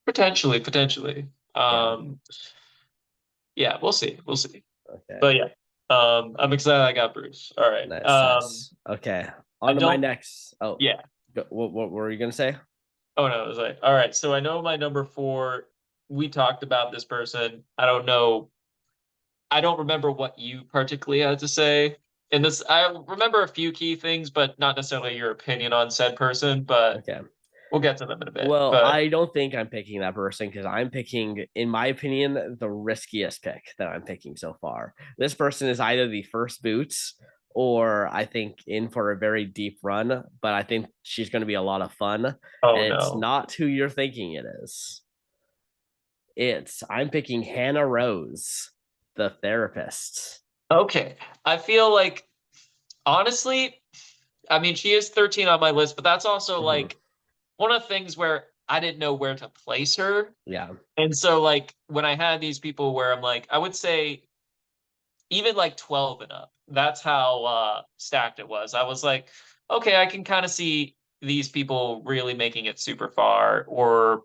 Potentially, potentially. Yeah. Yeah, we'll see. We'll see. Okay. But yeah, I'm excited I got Bruce. All right. Nice. Nice. Okay. I On to my don't, next. Oh, yeah. what were you gonna say? Oh no, it was like, all right. So I know my number four, we talked about this person. I don't know. I don't remember what you particularly had to say in this. I remember a few key things, but not necessarily your opinion on said person, but Okay. we'll get to them in a bit. Well, But I don't think I'm picking that person because I'm picking, in my opinion, the riskiest pick that I'm picking so far. This person is either the first boots or I think in for a very deep run, but I think she's going to be a lot of fun. And oh it's no. not who you're thinking it is. I'm picking Hannah Rose, the therapist. Okay. I feel like honestly, I mean, she is 13 on my list, but that's also Mhm. like one of the things where I didn't know where to place her. Yeah. And so like when I had these people where I'm like, I would say even like 12 and up. That's how stacked it was. I was like, okay, I can kind of see these people really making it super far or,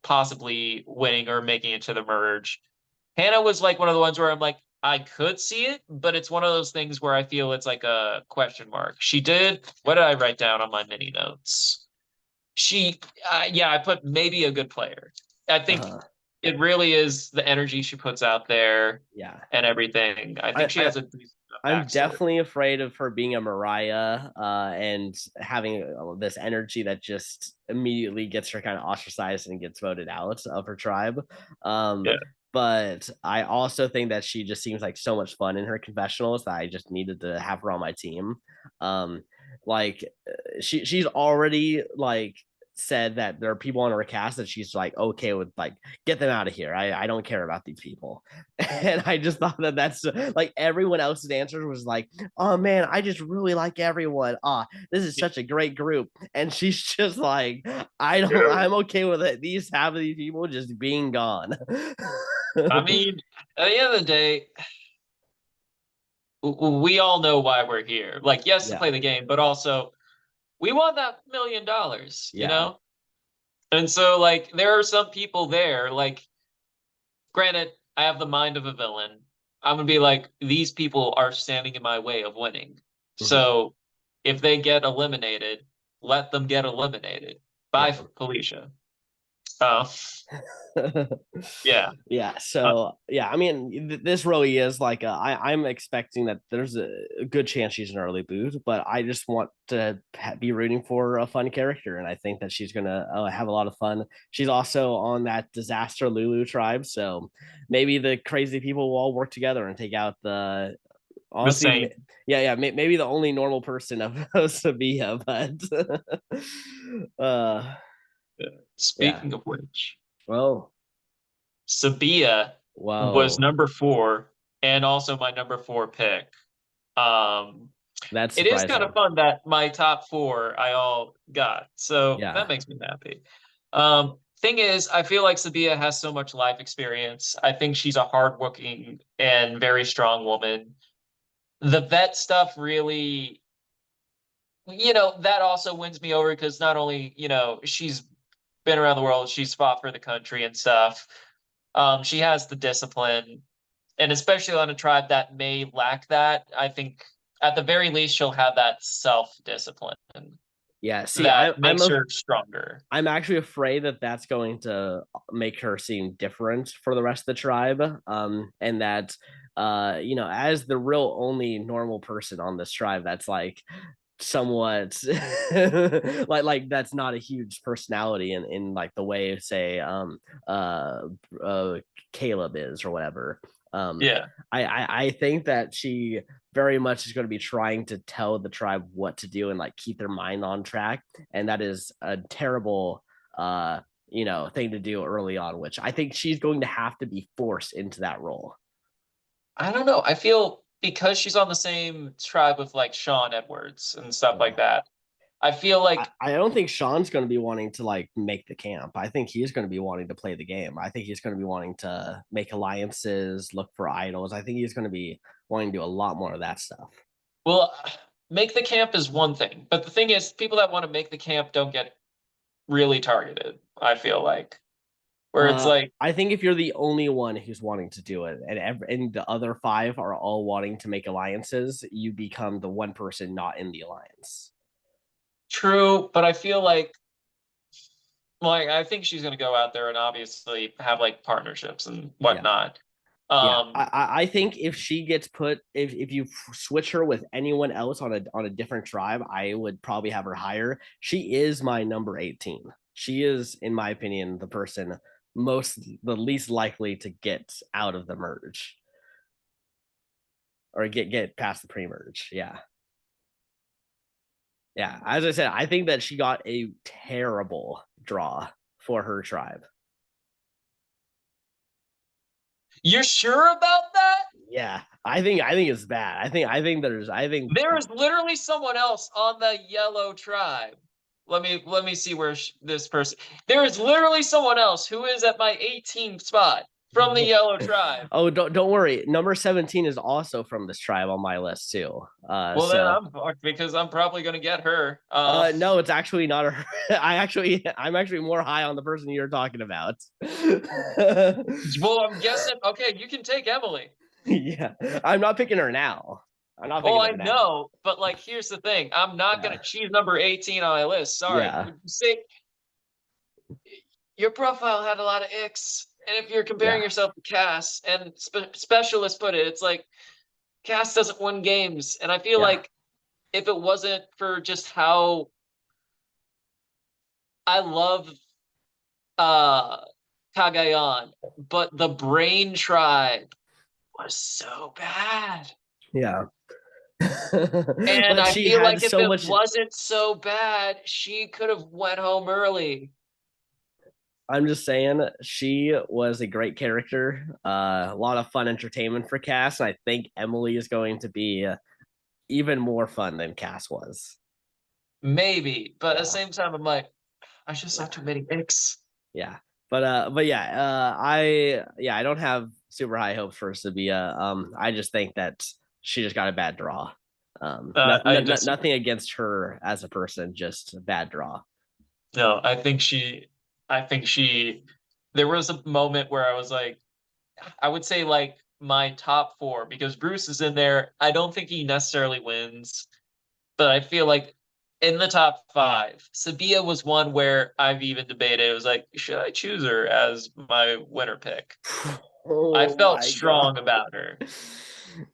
possibly winning or making it to the merge. Hannah was like one of the ones where I'm like, I could see it, but it's one of those things where I feel it's like a question mark. She did, what did I write down on my mini notes? Yeah, I put maybe a good player. I think Uh-huh. it really is the energy she puts out there Yeah. and everything. I think I, she I has a decent I'm backstory. definitely afraid of her being a Mariah and having this energy that just immediately gets her kind of ostracized and gets voted out of her tribe. Um, Yeah. but I also think that she just seems like so much fun in her confessionals that I just needed to have her on my team. Um, like she's already like said that there are people on her cast that she's like okay with like get them out of here. I don't care about these people. And I just thought that that's like everyone else's answers was like, oh man, I just really like everyone. This is such a great group. And she's just like, I'm okay with it. These half of these people just being gone. I mean, at the end of the day, we all know why we're here. Like, yes, to Yeah. play the game, but also we want that $1 million, you Yeah. know? And so, like, there are some people there, like, granted, I have the mind of a villain. I'm gonna be like, these people are standing in my way of winning. Mhm. So if they get eliminated, let them get eliminated. Bye, Yeah. Felicia. Uh, yeah. Yeah, Uh, so yeah, I mean, this really is like I'm expecting that there's a good chance she's an early boot, but I just want to be rooting for a fun character, and I think that she's gonna have a lot of fun. She's also on that disaster Lulu tribe, so maybe the crazy people will all work together and take out the the honestly, same. maybe the only normal person of Sabia, but yeah, Speaking of which, well, Sabia was whoa, number four and also my number four pick. Um, that's it is kind surprising. of fun that my top four I all got. So Yeah. that makes me happy. Thing is, I feel like Sabia has so much life experience. I think she's a hardworking and very strong woman. The vet stuff really, that also wins me over because not only, she's been around the world. She's fought for the country and stuff. She has the discipline, and especially on a tribe that may lack that, I think at the very least she'll have that self-discipline Yeah, see, that makes her stronger. I'm actually afraid that that's going to make her seem different for the rest of the tribe. And that, as the real only normal person on this tribe, that's like somewhat like that's not a huge personality in like the way say uh Caleb is or whatever. Yeah. I think that she very much is going to be trying to tell the tribe what to do and like keep their mind on track, and that is a terrible thing to do early on, which I think she's going to have to be forced into that role. I don't know. I feel because she's on the same tribe with like Sean Edwards and stuff like that. I feel like I don't think Sean's going to be wanting to like make the camp. I think he's going to be wanting to play the game. I think he's going to be wanting to make alliances, look for idols. I think he's going to be wanting to do a lot more of that stuff. well, make the camp is one thing, but the thing is, people that want to make the camp don't get really targeted. I feel like where it's like I think if you're the only one who's wanting to do it, and the other five are all wanting to make alliances, you become the one person not in the alliance. true, but I feel like I think she's gonna go out there and obviously have like partnerships and whatnot. Yeah, Um, I think if she gets put, if you switch her with anyone else on a different tribe, I would probably have her higher. She is my number 18. She is, in my opinion, the person the least likely to get out of the merge or get past the pre-merge. Yeah. Yeah, as I said, I think that she got a terrible draw for her tribe. you're sure about that? Yeah, I think it's bad. There is literally someone else on the yellow tribe. Let me see where this person. There is literally someone else who is at my 18th spot from the yellow tribe. Oh, don't worry. Number 17 is also from this tribe on my list too. Well, then I'm fucked because I'm probably gonna get her. No, it's actually not her. I'm actually more high on the person you're talking about. Well, I'm guessing. Okay, you can take Emily. Yeah, I'm not picking her now. I'm not picking Oh, I her now. know, but like, here's the thing: I'm not gonna. She's number 18 on my list. Sorry. Yeah. Would you say your profile had a lot of icks? And if you're comparing yourself to Cass and specialists put it, it's like Cass doesn't win games, and I feel like if it wasn't for just how I love Cagayan, but the Brain Tribe was so bad. Yeah. And I feel like if it wasn't so bad, she could have went home early. I'm just saying she was a great character. A lot of fun entertainment for Cass. And I think Emily is going to be even more fun than Cass was. Maybe, but at the same time, I'm like, I just have too many icks. Yeah. But yeah, I don't have super high hopes for Sabia. I just think that she just got a bad draw. Nothing against her as a person, just a bad draw. No, I think she there was a moment where I was like, I would say like my top four, because Bruce is in there. I don't think he necessarily wins, but I feel like in the top five, Sabia was one where I've even debated. It was like, should I choose her as my winner pick? I felt strong about her.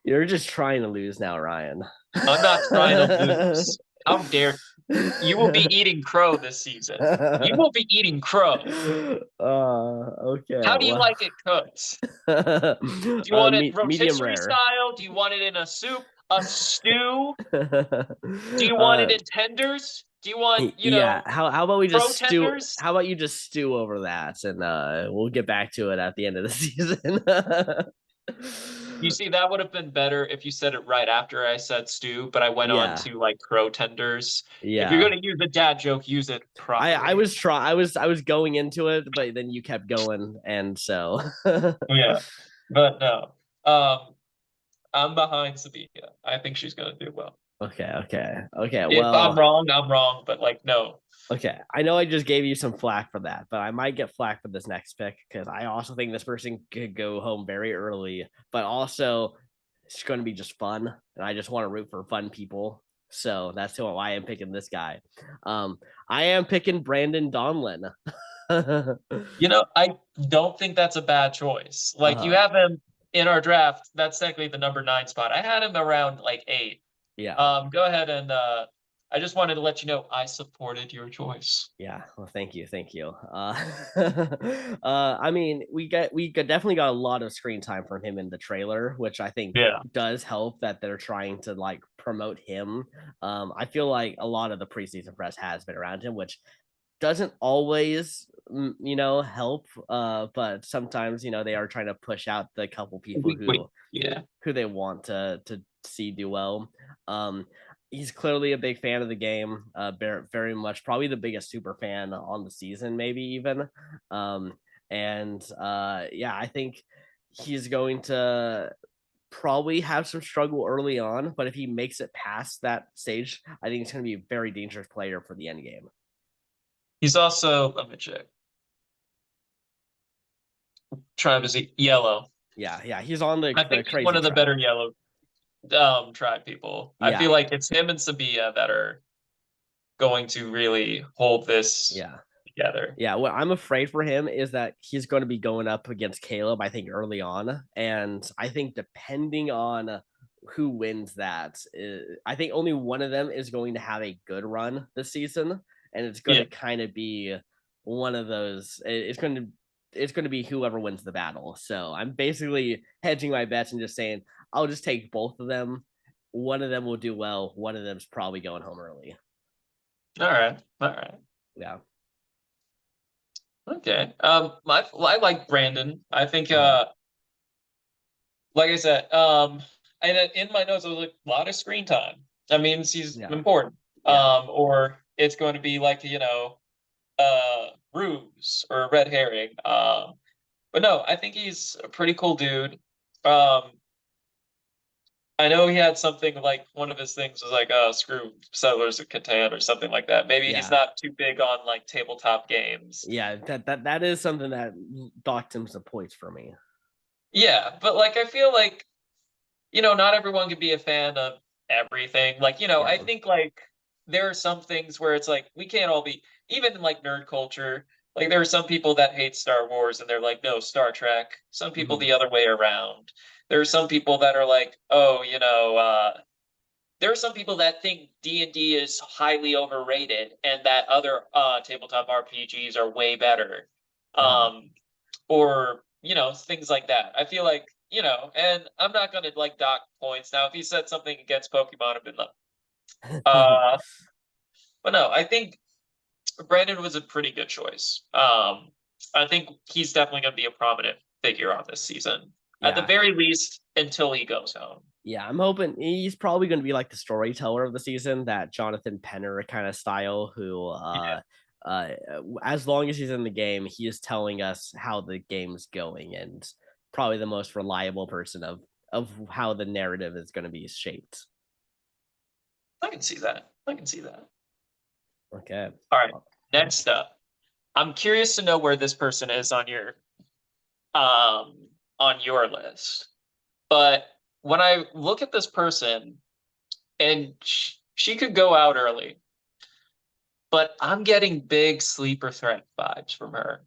You're just trying to lose now, Ryan. I'm not trying to lose. How dare you? Will be eating crow this season. You will be eating crow. Okay. How do you like it cooked? Do you want it rotisserie style? Do you want it in a soup, a stew? Do you want it in tenders? Do you want, how about we just stew? Tenders? How about you just stew over that, and we'll get back to it at the end of the season. You see, that would have been better if you said it right after I said stew, but I went on to like crow tenders. Yeah. If you're gonna use a dad joke, use it properly. I was going into it, but then you kept going, and so yeah. But no. I'm behind Sabia. I think she's gonna do well. Okay. If I'm Well, wrong, I'm wrong, but like no. okay. I know I just gave you some flack for that, but I might get flack for this next pick because I also think this person could go home very early, but also it's going to be just fun, and I just want to root for fun people. So that's why I am picking this guy. Um, I am picking Brandon Donlin. You know, I don't think that's a bad choice. Like you uh, have him in our draft. That's technically the number 9 spot. I had him around like 8. yeah. Go ahead and I just wanted to let you know I supported your choice. Yeah, well, thank you. I mean, definitely got a lot of screen time from him in the trailer, which I think Yeah. does help that they're trying to like promote him. I feel like a lot of the preseason press has been around him, which doesn't always, help. But sometimes they are trying to push out the couple people who Yeah. they want to see do well. Um, he's clearly a big fan of the game. Very much, probably the biggest super fan on the season, maybe even. Um, and yeah, I think he's going to probably have some struggle early on, but if he makes it past that stage, I think he's going to be a very dangerous player for the end game. He's also, let me check. Tribe is yellow. Yeah, he's on I the think he's one crazy of the tribe. better yellow tribe people. I Yeah, feel like it's him and Sabia that are going to really hold this yeah. together. Yeah, what I'm afraid for him is that he's going to be going up against Caleb, I think, early on. And I think depending on who wins that, I think only one of them is going to have a good run this season. And it's going Yeah. to kind of be one of those. It's going to be whoever wins the battle. So I'm basically hedging my bets and just saying I'll just take both of them. One of them will do well. One of them's probably going home early. All right. All right. Yeah. Okay. I like Brandon. I think Uh, like I said, and in my notes, I was like, a lot of screen time. That means he's yeah. important. Yeah. Or it's going to be like, ruse or a red herring. But no, I think he's a pretty cool dude. Um, I know he had something like one of his things was like, screw Settlers of Catan or something like that. Maybe he's Yeah. not too big on like tabletop games. Yeah, that is something that docked him some points for me. Yeah, but like I feel like not everyone can be a fan of everything. Like, Yeah. I think like there are some things where it's like we can't all be even in like nerd culture. Like there are some people that hate Star Wars and they're like, no, Star Trek. Some people Mhm. the other way around. There are some people that are like, oh, there are some people that think D&D is highly overrated and that other tabletop RPGs are way better. Uh-huh. Um, or things like that. I feel like and I'm not gonna like dock points now. If he said something against Pokemon, I've been like, uh, but no, I think Brandon was a pretty good choice. I think he's definitely gonna be a prominent figure on this season, at the Yeah. very least, until he goes home. Yeah, I'm hoping he's probably going to be like the storyteller of the season, that Jonathan Penner kind of style who Yeah, uh as long as he's in the game, he is telling us how the game's going, and probably the most reliable person of how the narrative is going to be shaped. I can see that. I can see that. Okay. All right, next up, I'm curious to know where this person is um on your list. But when I look at this person, and she could go out early, but I'm getting big sleeper threat vibes from her.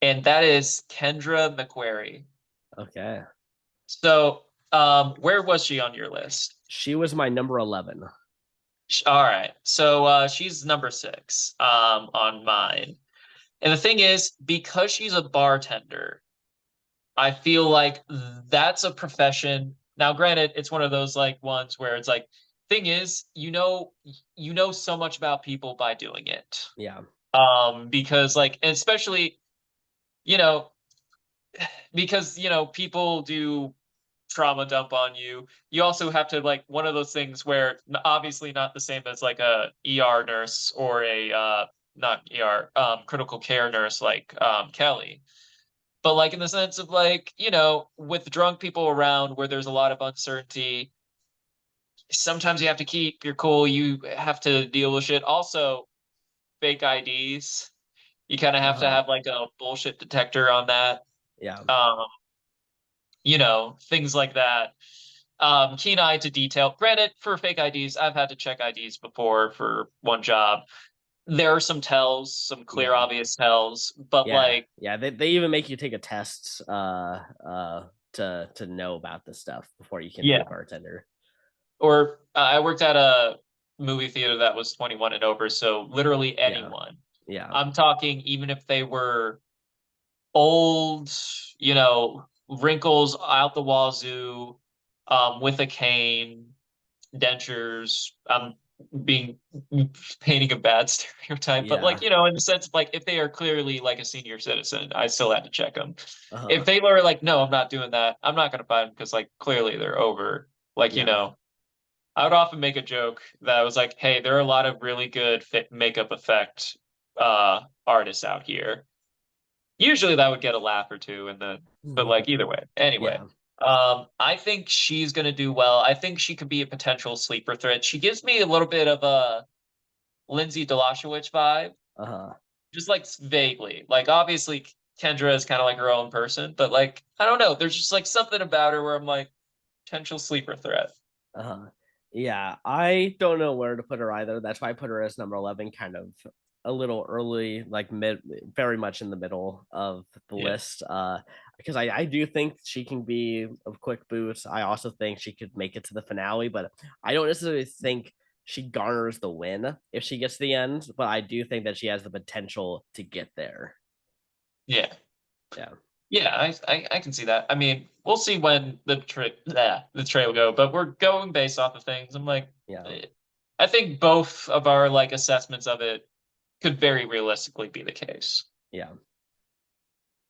And that is Kendra McQuarrie. Okay. So, where was she on your list? She was my number 11. All right. So, she's number 6, on mine. And the thing is, because she's a bartender, I feel like that's a profession. Now, granted, it's one of those like ones where it's like, thing is, you know so much about people by doing it. Yeah. Because like, especially, you know, because people do trauma dump on you. You also have to like one of those things where obviously not the same as like a ER nurse or a not ER critical care nurse like Kelly, but like in the sense of like with drunk people around where there's a lot of uncertainty, sometimes you have to keep your cool. You have to deal with shit. Also, fake IDs. You kind of have to Uh-huh. have like a bullshit detector on that. Yeah. Um, things like that. Keen eye to detail. Granted, for fake IDs, I've had to check IDs before for one job. There are some tells, some clear, Yeah. obvious tells, but Yeah. like, Yeah. They even make you take a test to know about this stuff before you can be yeah. a bartender. Or I worked at a movie theater that was 21 and over, so literally Yeah. anyone. Yeah. I'm talking even if they were old, wrinkles out the wazoo, with a cane, dentures. I'm being painting a bad stereotype, but like, Yeah. in the sense of like if they are clearly like a senior citizen, I still had to check them. If Uh-huh. they were like, no, I'm not doing that, I'm not gonna buy them because like clearly they're over. Like, Yeah. I would often make a joke that I was like, hey, there are a lot of really good fit makeup effect artists out here. Usually that would get a laugh or two, but like either way. Anyway, Yeah. I think she's gonna do well. I think she could be a potential sleeper threat. She gives me a little bit of a Lindsay Delashowicz vibe, Uh-huh. just like vaguely. Like obviously Kendra is kind of like her own person, but like I don't know. There's just like something about her where I'm like potential sleeper threat. Uh-huh. Yeah, I don't know where to put her either. That's why I put her as number 11, kind of a little early, like mid, very much in the middle of the Yeah. list. Because I do think she can be a quick boost. I also think she could make it to the finale, but I don't necessarily think she garners the win if she gets to the end. But I do think that she has the potential to get there. Yeah. Yeah, Yeah, I can see that. I mean, we'll see when the trail go, but we're going based off of things. I'm like, yeah, eh, I think both of our like assessments of it could very realistically be the case. yeah.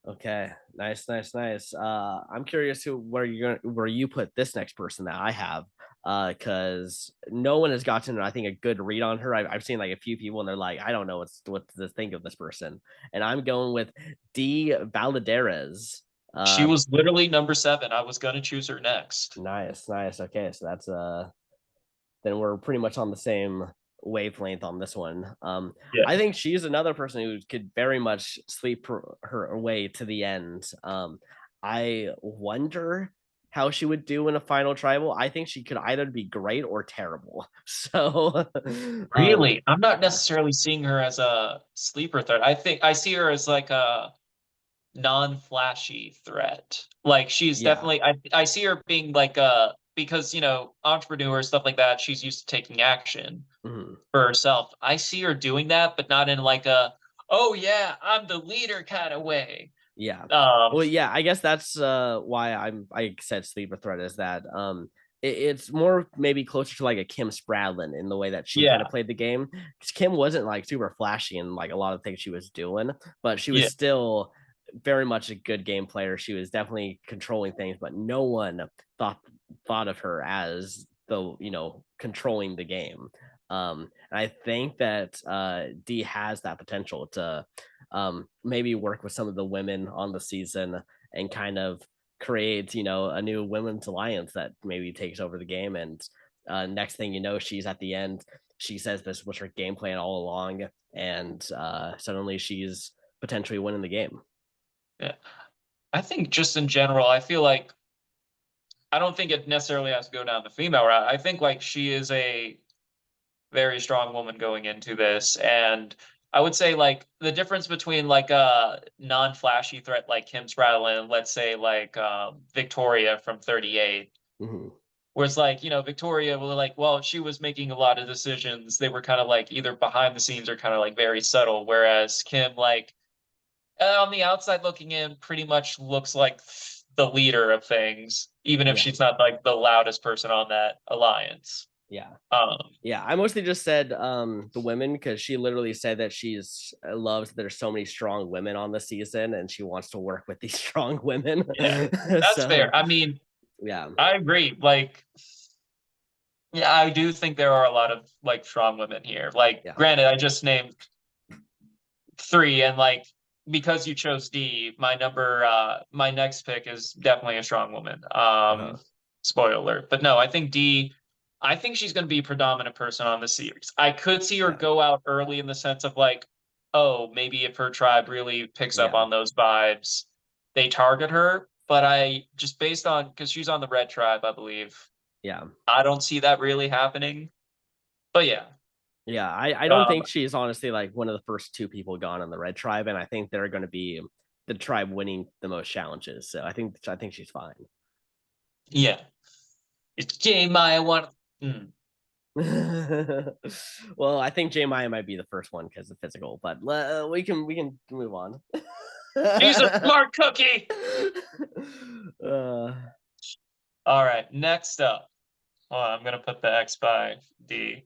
Okay, nice, nice, nice. I'm curious where you put this next person that I have, because no one has gotten, I think, a good read on her. I've seen like a few people, and they're like, I don't know what to think of this person, and I'm going with D. Valdez. She Um, was literally number 7. I was gonna choose her next. nice, nice. Okay, so that's then we're pretty much on the same wavelength on this one. Yeah. I think she's another person who could very much sleep her way to the end. I wonder how she would do in a final tribal. I think she could either be great or terrible. So, Really? I'm not yeah, necessarily seeing her as a sleeper threat. I think I see her as like a non-flashy threat. Like she's yeah, definitely I see her being like because entrepreneur stuff like that, she's used to taking action mhm, for herself. I see her doing that, but not in like a oh yeah, I'm the leader kind of way. yeah. Um Well, yeah, I guess that's why I said sleeper threat is that it's more maybe closer to like a Kim Spradlin in the way that she kind of yeah, played the game. 'Cause Kim wasn't like super flashy in like a lot of things she was doing, but she was yeah, still very much a good game player. She was definitely controlling things, but no one thought thought of her as the controlling the game. And I think that D has that potential to maybe work with some of the women on the season and kind of create, a new women's alliance that maybe takes over the game. And next thing you know, she's at the end. She says this was her game plan all along, and suddenly she's potentially winning the game. yeah. I think just in general, I feel like I don't think it necessarily has to go down the female route. I think like she is a very strong woman going into this. And I would say like the difference between like a non-flashy threat like Kim Spradlin and let's say like Victoria from 38, Hmm. where it's like, Victoria were like, well, she was making a lot of decisions. They were kind of like either behind the scenes or kind of like very subtle. Whereas Kim, like on the outside looking in, pretty much looks like the leader of things, even if Yeah, she's not like the loudest person on that alliance. yeah. Um, Yeah, I mostly just said the women because she literally said that she's loves that there's so many strong women on the season and she wants to work with these strong women. yeah, that's So fair. I mean, yeah, I agree. Like, yeah, I do think there are a lot of like strong women here. Like, yeah, granted, I just named 3, and like because you chose D, my next pick is definitely a strong woman. uh-huh. Spoiler alert. But no, I think D, I think she's going to be a predominant person on the series. I could see her Yeah. go out early in the sense of like, oh, maybe if her tribe really picks up Yeah. on those vibes, they target her. But I just based on because she's on the red tribe, I believe. Yeah. I don't see that really happening. But yeah. Yeah. I don't Um, think she's honestly like one of the first two people gone on the red tribe, and I think they're going to be the tribe winning the most challenges. So I think she's fine. yeah. It's J Maya one. Mm. Well, I think J Maya might be the first one because of physical, but we can move on. She's a smart cookie. uh, All right, next up. Hold on, I'm gonna put the X by D.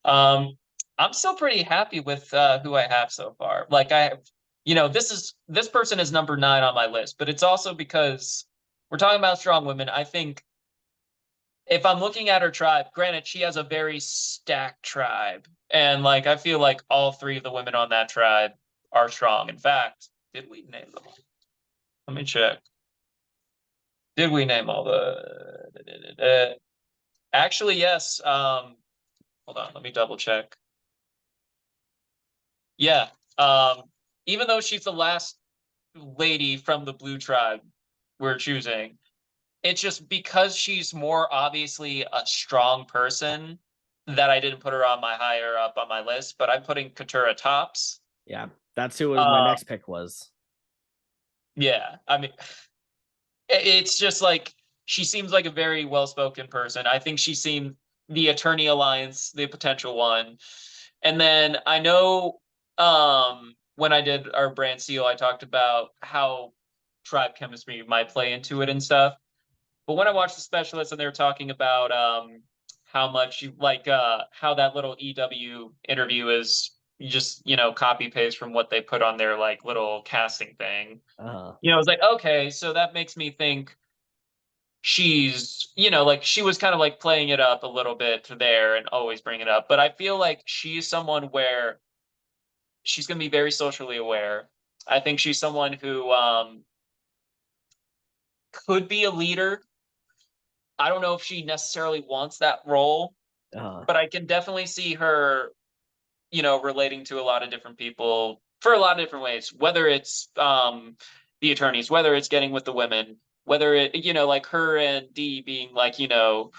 Um, I'm still pretty happy with who I have so far. Like I have, this person is number 9 on my list, but it's also because we're talking about strong women. I think if I'm looking at her tribe, granted, she has a very stacked tribe, and like I feel like all 3 of the women on that tribe are strong. In fact, did we name them? Let me check. Did we name all the? Actually, yes. Hold on, let me double check. Yeah. Um, Even though she's the last lady from the blue tribe we're choosing, it's just because she's more obviously a strong person that I didn't put her on my higher up on my list, but I'm putting Katura tops. yeah, that's who my Um, next pick was. yeah, I mean, it's just like she seems like a very well-spoken person. I think she seemed the Attorney Alliance, the potential one. And then I know when I did our brand seal, I talked about how tribe chemistry might play into it and stuff. But when I watched the specialists and they were talking about how much you like how that little EW interview is just, copy paste from what they put on their like little casting thing. Uh, I was like, okay, so that makes me think she's, like she was kind of like playing it up a little bit there and always bring it up. But I feel like she's someone where she's going to be very socially aware. I think she's someone who could be a leader. I don't know if she necessarily wants that role, uh, but I can definitely see her, relating to a lot of different people for a lot of different ways, whether it's the attorneys, whether it's getting with the women, whether it, like her and Dee being like, the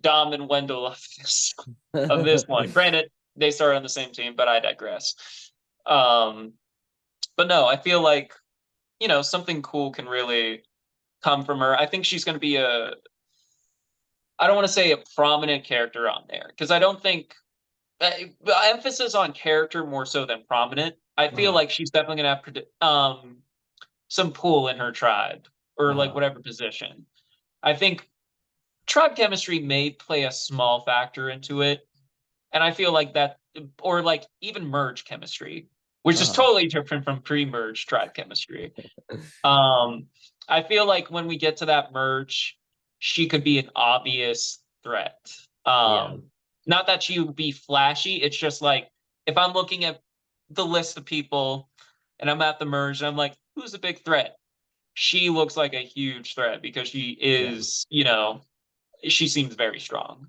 Dom and Wendell of this one. Granted, they started on the same team, but I digress. Um, but no, I feel like, something cool can really come from her. I think she's going to be I don't want to say a prominent character on there because I don't think emphasis on character more so than prominent. I feel uh, like she's definitely gonna have some pull in her tribe or like uh, whatever position. I think tribe chemistry may play a small factor into it, and I feel like that, or like even merge chemistry, which is uh, totally different from pre-merge tribe chemistry. Um, I feel like when we get to that merge, she could be an obvious threat. yeah, Not that she would be flashy. It's just like if I'm looking at the list of people and I'm at the merge, and I'm like, who's a big threat? She looks like a huge threat because she yeah, is, she seems very strong.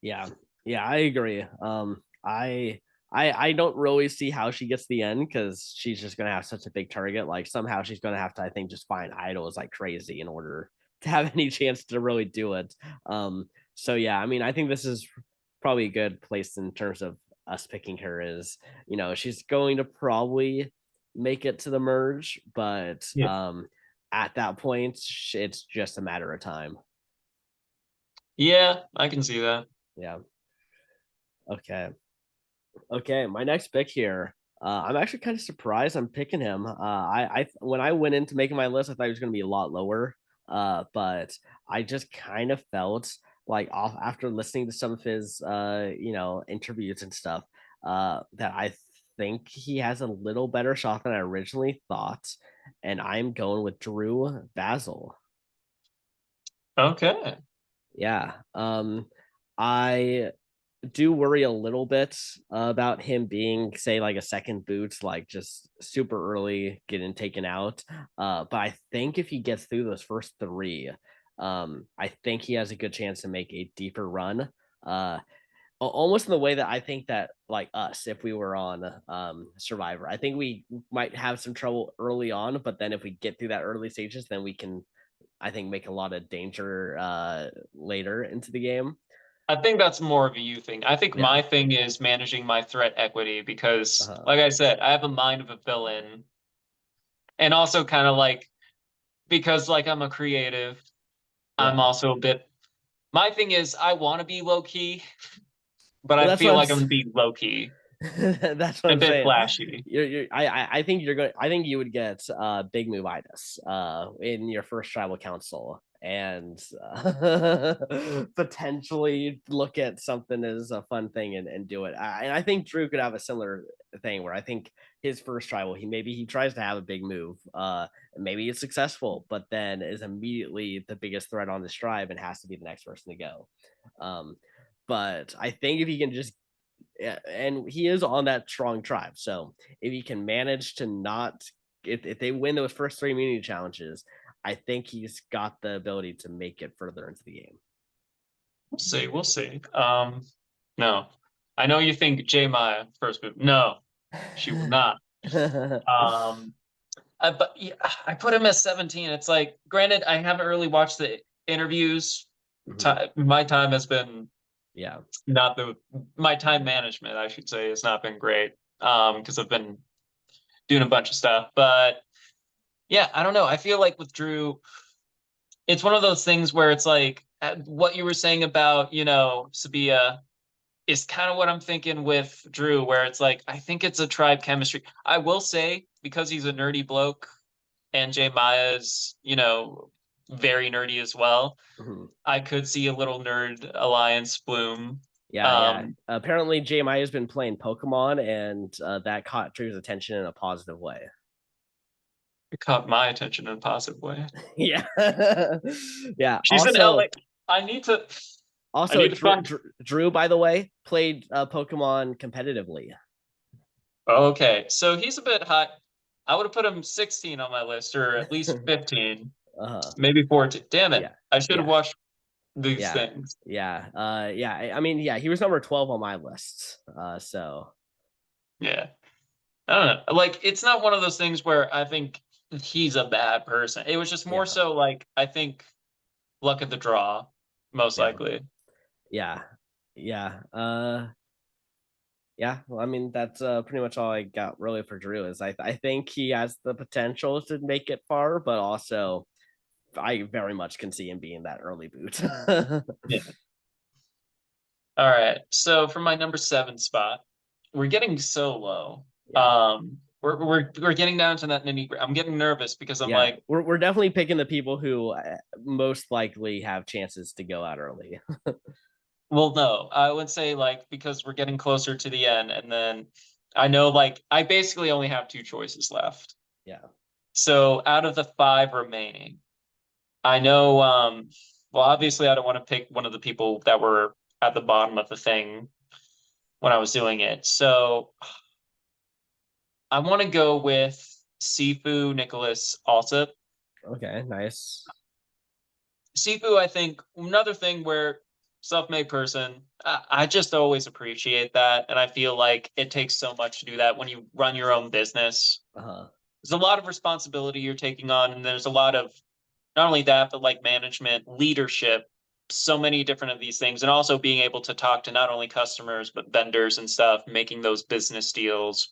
yeah, yeah. I agree. I don't really see how she gets the end because she's just gonna have such a big target. Like somehow she's gonna have to, I think, just find idols like crazy in order to have any chance to really do it. So yeah, I mean, I think this is probably a good place in terms of us picking her. Is she's going to probably make it to the merge, but Yeah. at that point, it's just a matter of time. Yeah, I can see that. Yeah. Okay. Okay, my next pick here. I'm actually kind of surprised I'm picking him. I when I went into making my list, I thought he was going to be a lot lower. But I just kind of felt like off after listening to some of his interviews and stuff, that I think he has a little better shot than I originally thought, and I'm going with Drew Basil. Okay. Yeah. I do worry a little bit about him being, say, like a second boot, like just super early getting taken out. But I think if he gets through those first three, I think he has a good chance to make a deeper run. Uh, almost in the way that I think that like us, if we were on Survivor, I think we might have some trouble early on, but then if we get through that early stages, then we can, I think, make a lot of danger later into the game. I think that's more of a you thing. I think Yeah. my thing is managing my threat equity because, Uh, like I said, I have a mind of a villain, and also kind of like because like I'm a creative, I'm yeah. also a bit. My thing is I want to be low key, but Well, I that's what feel like I'm gonna be low key, that's what a I'm bit saying. flashy. I think you're going. I think you would get big movitis in your first tribal council, and potentially look at something as a fun thing and do it. And I think Drew could have a similar thing where I think his first tribal, he tries to have a big move. Maybe it's successful, but then is immediately the biggest threat on this tribe and has to be the next person to go. Um, but I think if he can just, yeah, and he is on that strong tribe. So if he can manage to not, if they win those first three immunity challenges, I think he's got the ability to make it further into the game. We'll see. We'll see. No, I know you think J Maya first move. No, she will not. Um, but yeah, I put him as 17. It's like, granted, I haven't really watched the interviews. Mhm. My time has been Yeah. not the my time management, I should say, has not been great. Because I've been doing a bunch of stuff. But yeah, I don't know. I feel like with Drew, it's one of those things where it's like what you were saying about, Sabia is kind of what I'm thinking with Drew, where it's like, I think it's a tribe chemistry. I will say, because he's a nerdy bloke and Jay Maya's, very nerdy as well, Mhm. I could see a little nerd alliance bloom. Yeah, yeah. Um, Apparently, JMI has been playing Pokemon, and that caught Drew's attention in a positive way. it caught my attention in a positive way. Yeah, yeah. She's in LA. Also, I need to I also need to Drew, find Drew, by the way, played Pokemon competitively. Okay, so he's a bit high. I would have put him 16 on my list, or at least 15, uh, maybe 14. Damn it. yeah, I should have yeah. watched these Yeah. things. Yeah. Yeah. I mean, yeah, he was number 12 on my list. So Yeah. I don't know. Like, it's not one of those things where I think he's a bad person. It was just more yeah. so like, I think luck of the draw, most Yeah. likely. Yeah. Yeah. Yeah. Well, I mean, that's pretty much all I got really for Drew is I think he has the potential to make it far, but also I very much can see him being that early boot. Yeah. All right. So for my number 7 spot, we're getting so low. Yeah. We're getting down to that nitty. I'm getting nervous because I'm Yeah. like, We're definitely picking the people who most likely have chances to go out early. well, no, I would say like because we're getting closer to the end, and then I know like I basically only have two choices left. Yeah. So out of the five remaining, I know well obviously I don't want to pick one of the people that were at the bottom of the thing when I was doing it. So I want to go with Sifu Nicholas Alsop. Okay. Nice. Sifu, I think another thing where self-made person, I just always appreciate that, and I feel like it takes so much to do that when you run your own business. Uh-huh. There's a lot of responsibility you're taking on, and there's a lot of not only that, but like management, leadership, so many different of these things, and also being able to talk to not only customers but vendors and stuff, making those business deals.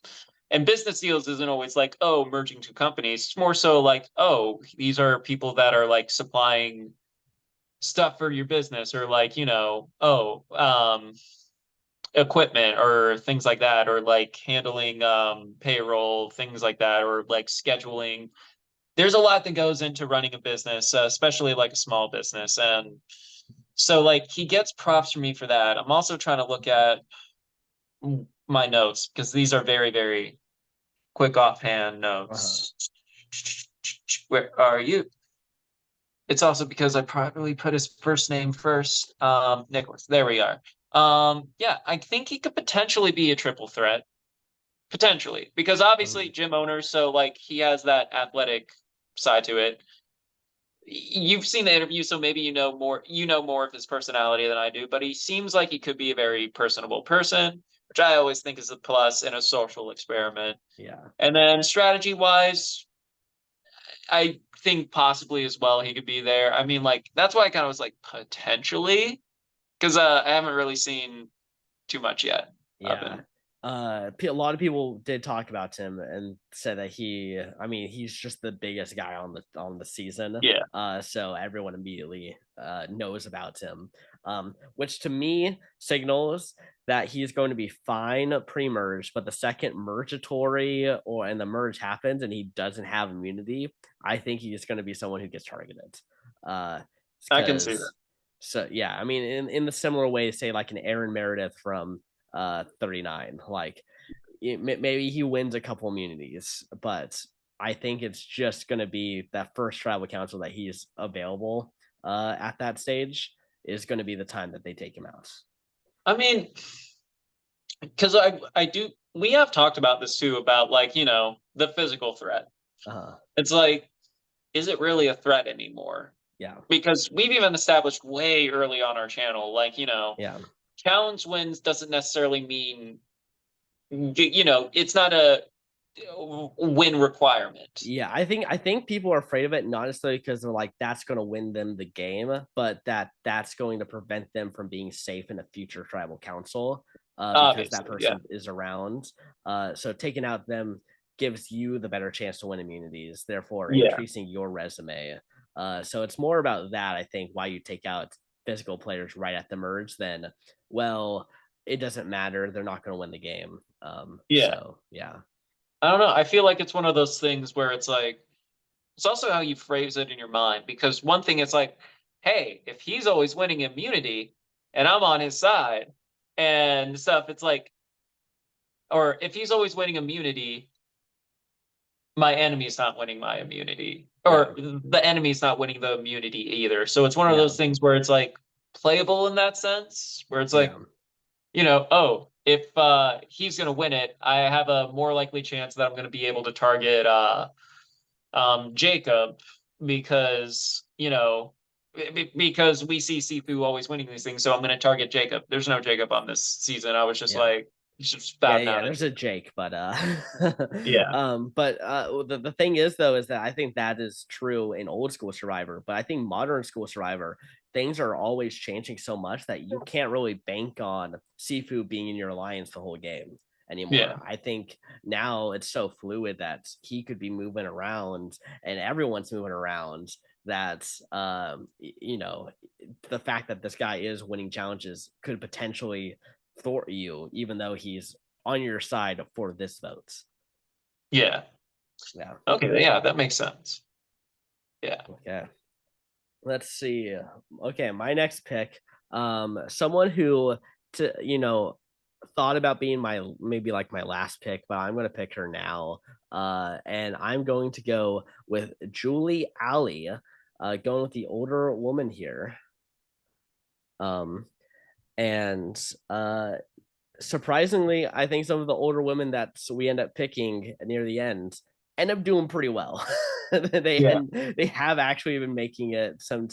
And business deals isn't always like, oh, merging two companies. It's more so like, oh, these are people that are like supplying stuff for your business, or like, equipment or things like that, or like handling payroll, things like that, or like scheduling. There's a lot that goes into running a business, especially like a small business. And so like he gets props from me for that. I'm also trying to look at my notes because these are very, very quick offhand Uh-huh. notes. Where are you? It's also because I probably put his first name first. Nicholas. There we are. Yeah, I think he could potentially be a triple threat. Potentially. Because obviously Mhm. gym owner, so like he has that athletic side to it. you've seen the interview, so maybe you know more of his personality than I do, but he seems like he could be a very personable person, which I always think is a plus in a social experiment. Yeah. And then strategy wise, I think possibly as well he could be there. I mean, like that's why I kind of was like potentially, because I haven't really seen too much yet of Yeah. him. A lot of people did talk about him and said that I mean, he's just the biggest guy on the season. Yeah. So everyone immediately knows about him, which to me signals that he's going to be fine pre-merge, but the second mergatory and the merge happens and he doesn't have immunity, I think he's going to be someone who gets targeted. Uh, I can see that. because so yeah, I mean, in the similar way, say like an Aaron Meredith from 39. Like maybe he wins a couple immunities, but I think it's just going to be that first tribal council that he's available at that stage is going to be the time that they take him out. I mean, because I do we have talked about this too about like the physical threat. Uh, It's like, is it really a threat anymore? yeah, Because we've even established way early on our channel, like yeah, challenge wins doesn't necessarily mean it's not a win requirement. yeah. I think people are afraid of it not necessarily because they're like that's going to win them the game, but that's going to prevent them from being safe in a future tribal council because that Obviously, yeah, person is around. So taking out them gives you the better chance to win immunities, therefore yeah, increasing your resume. So it's more about that, I think, why you take out physical players right at the merge than, well, it doesn't matter. They're not going to win the game. yeah. So yeah, I don't know. I feel like it's one of those things where it's like it's also how you phrase it in your mind. Because one thing it's like, hey, if he's always winning immunity and I'm on his side and stuff, it's like, or if he's always winning immunity, my enemy's not winning my immunity, yeah, or the enemy's not winning the immunity either. So it's one of yeah, those things where it's like playable in that sense, where it's yeah. like, oh, if he's gonna win it, I have a more likely chance that I'm gonna be able to target Jacob because because we see Sifu always winning these things, so I'm gonna target Jacob. There's no Jacob on this season. I was just Yeah. like just Yeah, bad yeah, mouthing. there's a Jake, but Yeah. the thing is though is that I think that is true in old school Survivor, but I think modern school Survivor, things are always changing so much that you can't really bank on Sifu being in your alliance the whole game Yeah. anymore. I think now it's so fluid that he could be moving around and everyone's moving around that the fact that this guy is winning challenges could potentially thwart you, even though he's on your side for this vote. Yeah. Yeah. Okay. Yeah, that makes sense. Yeah. Okay. Let's see. Okay, my next pick. Someone who thought about being my maybe like my last pick, but I'm gonna pick her now. And I'm going to go with Julie Alley, going with the older woman here. Um, and surprisingly, I think some of the older women that we end up picking near the end end up doing pretty well. Yeah. They have actually been making it some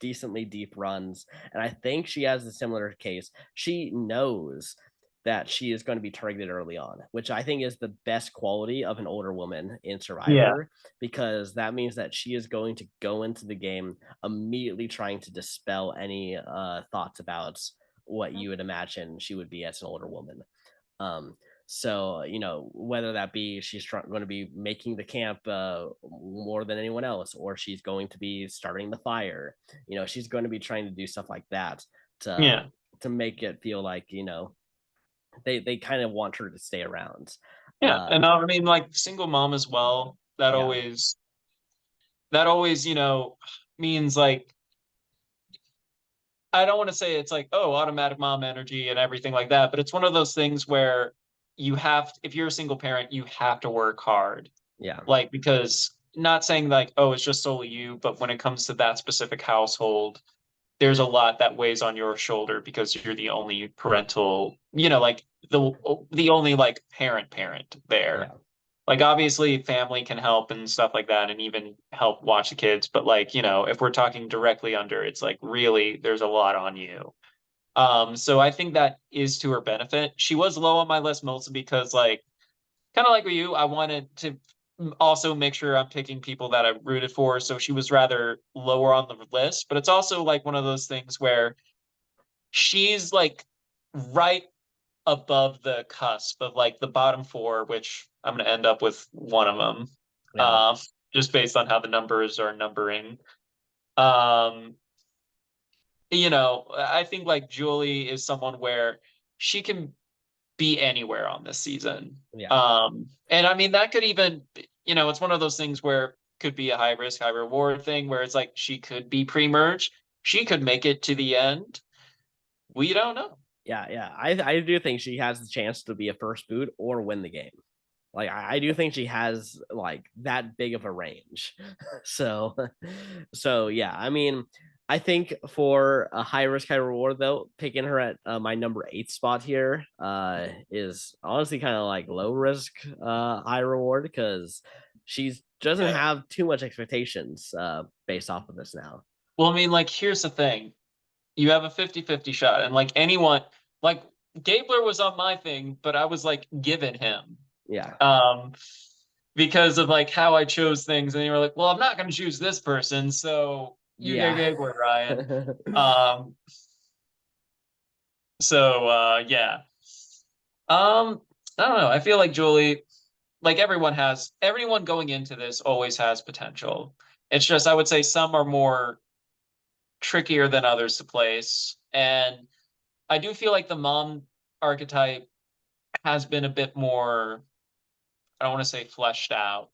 decently deep runs, and I think she has a similar case. She knows that she is going to be targeted early on, which I think is the best quality of an older woman in Yeah. Survivor, because that means that she is going to go into the game immediately trying to dispel any thoughts about what you would imagine she would be as an older woman. Um, so whether that be she's going to be making the camp more than anyone else, or she's going to be starting the fire, she's going to be trying to do stuff like that Yeah. to make it feel like they kind of want her to stay around. Yeah. Uh, And I mean, like single mom as well. yeah, That always, means like I don't want to say it's like, oh, automatic mom energy and everything like that, but it's one of those things where if you're a single parent, you have to work hard. yeah, Like, because not saying like, oh, it's just solely you, but when it comes to that specific household, there's a lot that weighs on your shoulder because you're the only parental, like the only like parent yeah, there. Like obviously family can help and stuff like that and even help watch the kids, but like, if we're talking directly under, it's like really there's a lot on you. So I think that is to her benefit. She was low on my list mostly because like kind of like with you, I wanted to also make sure I'm picking people that I rooted for. So she was rather lower on the list, but it's also like one of those things where she's like right above the cusp of like the bottom four, which I'm going to end up with one of them, Yeah. um, just based on how the numbers are numbering. Um, I think like Julie is someone where she can be anywhere on this season. Yeah. And I mean, that could even, it's one of those things where could be a high risk, high reward thing where it's like she could be pre-merge. She could make it to the end. We don't know. Yeah, yeah. I do think she has the chance to be a first boot or win the game. Like I do think she has like that big of a range. So so yeah, I mean, I think for a high risk, high reward though, picking her at my number 8 spot here is honestly kind of like low risk, high reward because she's doesn't Yeah. have too much expectations based off of this now. Well, I mean, like, here's the thing. You have a 50-50 shot, and like anyone, like Gabler was on my thing, but I was like given him. Yeah. Um, because of like how I chose things, and you were like, well, I'm not gonna choose this person, so you get Yeah. Gabler, Ryan. Um, yeah. I don't know. I feel like Julie, like everyone going into this always has potential. It's just I would say some are more trickier than others to place. And I do feel like the mom archetype has been a bit more, I don't want to say fleshed out.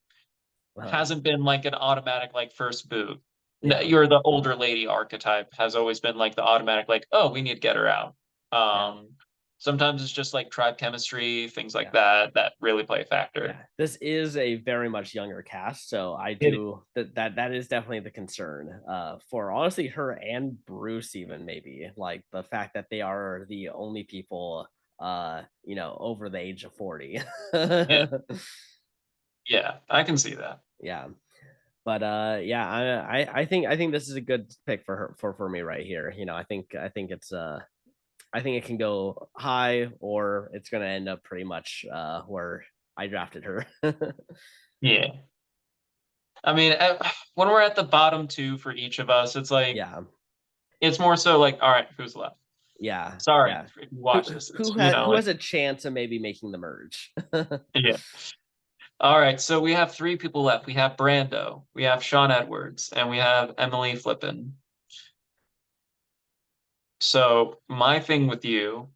Uh, Hasn't been like an automatic like first boot. yeah. You're the older lady archetype has always been like the automatic like, oh, we need to get her out. Yeah. Sometimes it's just like tribe chemistry, things like Yeah. that really play a factor. Yeah, this is a very much younger cast, so I It, do that is definitely the concern. For honestly her and Bruce even maybe like the fact that they are the only people over the age of 40. yeah, yeah, I can see that. Yeah. But yeah, I think this is a good pick for her for me right here. I think it's I think it can go high or it's gonna end up pretty much where I drafted her. Yeah. I mean, when we're at the bottom two for each of us, it's like Yeah. it's more so like, all right, who's left? Yeah, Sorry yeah. if you Who watch this. It's who has a chance of maybe making the merge? yeah. All right, so we have three people left. We have Brando, we have Sean Edwards, and we have Emily Flippin. So my thing with you,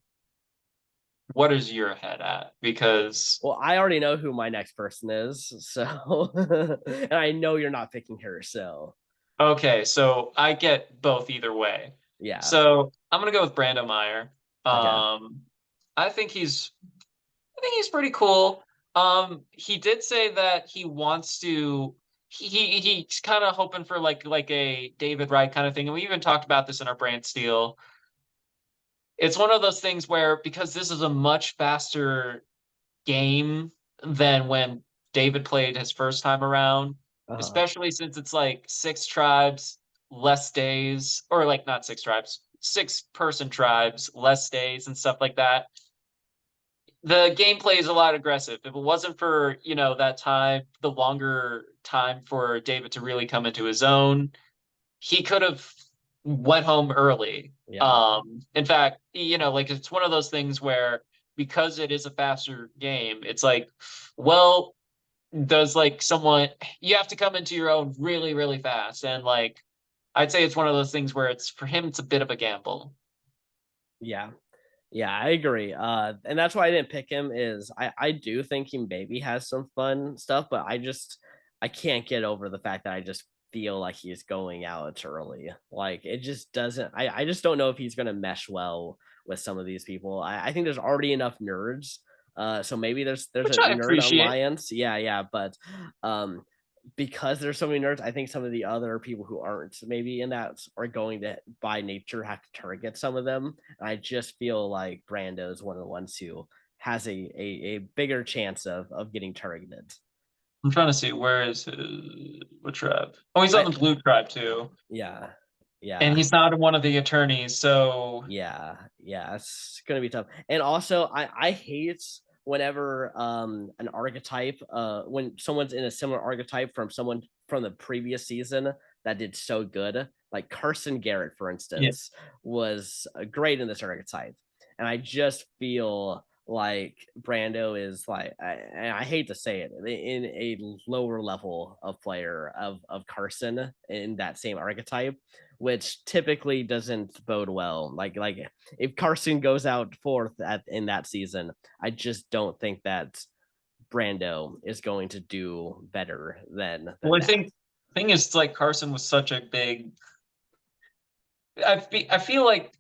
what is your head at? Because Well, I already know who my next person is, so and I know you're not picking her, so okay, so I get both either way. yeah. So I'm gonna go with Brando Meyer. Okay. Um, I think he's pretty cool. He did say that he wants to. He's kind of hoping for like a David Wright kind of thing, and we even talked about this in our brand steel. It's one of those things where because this is a much faster game than when David played his first time around, Uh-huh. especially since it's like six tribes, less days, or like not six tribes, 6-person tribes, less days, and stuff like that. The gameplay is a lot aggressive. If it wasn't for, that time, the longer time for David to really come into his own, he could have went home early. Yeah. In fact, like it's one of those things where because it is a faster game, it's like, well, does like someone you have to come into your own really, really fast. And like I'd say it's one of those things where it's for him, it's a bit of a gamble. Yeah. Yeah, I agree. And that's why I didn't pick him is I do think he maybe has some fun stuff, but I can't get over the fact that I just feel like he's going out early. Like it just doesn't I just don't know if he's gonna mesh well with some of these people. I think there's already enough nerds. So maybe there's Which a I nerd appreciate. alliance. Yeah, yeah, but because there's so many nerds, I think some of the other people who aren't maybe in that are going to by nature have to target some of them. And I just feel like Brando is one of the ones who has a bigger chance of getting targeted. I'm trying to see where is what tribe? Oh, he's on I the blue tribe too. yeah. And Yeah. he's not one of the attorneys, so Yeah, it's gonna be tough. And also, I hate whenever an archetype, when someone's in a similar archetype from someone from the previous season that did so good. Like Carson Garrett, for yeah. instance, was great in this archetype, and I just feel like Brando is like, and I hate to say it, in a lower level of player of Carson in that same archetype, which typically doesn't bode well. Like if Carson goes out fourth in that season, I just don't think that Brando is going to do better Well, than I that. think thing is like Carson was such a big. I feel like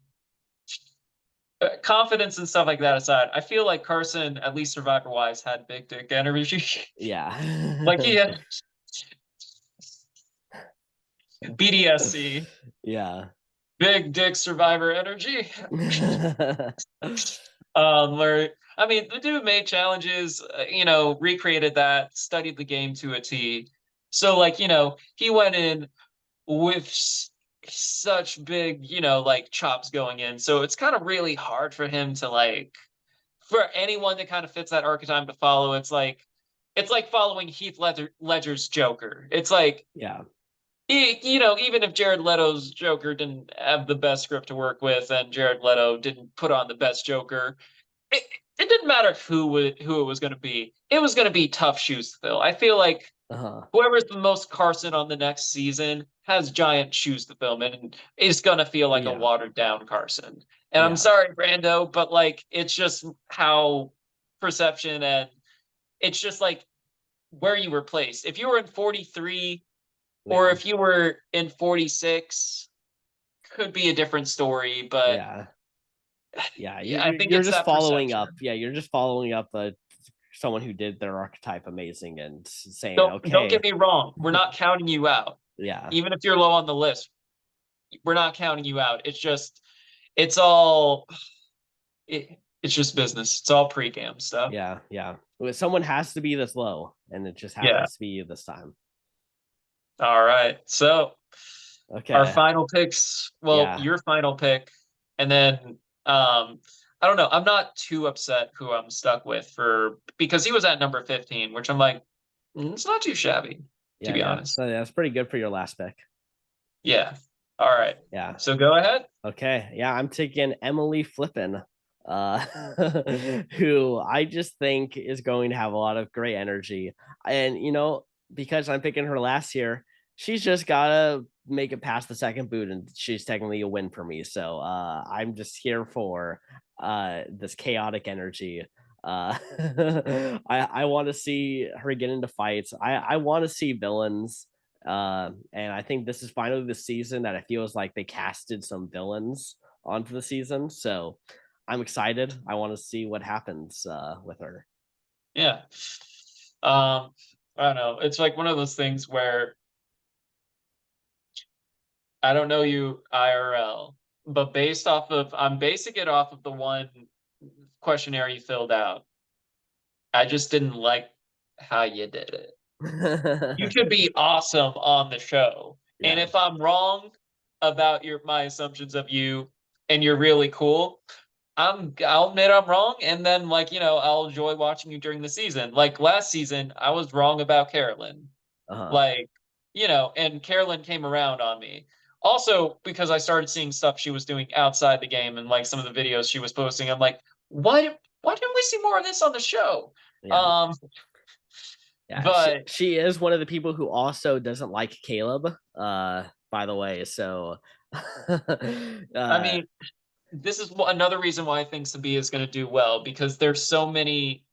confidence and stuff like that aside, I feel like Carson, at least Survivor wise, had big dick energy. Like he Yeah. had BDSC, Yeah. big dick Survivor energy. Where I mean, the dude made challenges, recreated that, studied the game to a T. So like, he went in with such big, like chops going in. So it's kind of really hard for him to like for anyone that kind of fits that archetype to follow. It's like following Ledger's Joker. It's like Yeah. even if Jared Leto's Joker didn't have the best script to work with, and Jared Leto didn't put on the best Joker, it, it didn't matter who it was going to be. It was going to be tough shoes to fill. I feel like Uh-huh. whoever's the most Carson on the next season has giant shoes to fill, and is going to feel like a Yeah. watered down Carson. And I'm Yeah. sorry, Brando, but like it's just how perception, and it's just like where you were placed. If you were in 43 or Yeah. if you were in 46, could be a different story, but Yeah. Yeah. yeah, I think You're it's just that following up. perception. Yeah, you're just following up someone who did their archetype amazing and saying, Don't okay, get me wrong. We're not counting you out. yeah, Even if you're low on the list, we're not counting you out. It's all it's just business. It's all pre-game stuff. yeah. Someone has to be this low, and it just Yeah. happens to be you this time. All right. So our Okay, final picks, well, yeah, your final pick, and then I don't know. I'm not too upset who I'm stuck with for because he was at number 15, which I'm like, it's not too shabby, to be yeah. honest. So that's pretty good for your last pick. Yeah. All right. Yeah. So go ahead. Okay. Yeah, I'm taking Emily Flippin, uh, who I just think is going to have a lot of great energy. And, because I'm picking her last year, she's just got to make it past the second boot, and she's technically a win for me. So I'm just here for this chaotic energy. I want to see her get into fights. I want to see villains. And I think this is finally the season that it feels like they casted some villains onto the season. So I'm excited. I want to see what happens with her. Yeah. Um, I don't know. It's like one of those things where I don't know you IRL, but I'm basing it off of the one questionnaire you filled out. I just didn't like how you did it. You could be awesome on the show. And Yeah. if I'm wrong about my assumptions of you and you're really cool, I'll admit I'm wrong, and then I'll enjoy watching you during the season. Like last season, I was wrong about Carolyn. Uh-huh. Like, and Carolyn came around on me. Also, because I started seeing stuff she was doing outside the game and like some of the videos she was posting, I'm like, why didn't we see more of this on the show? Yeah. Um, Yeah. She, but she is one of the people who also doesn't like Caleb, by the way. So I uh mean, this is another reason why I think Sabia is going to do well because there's so many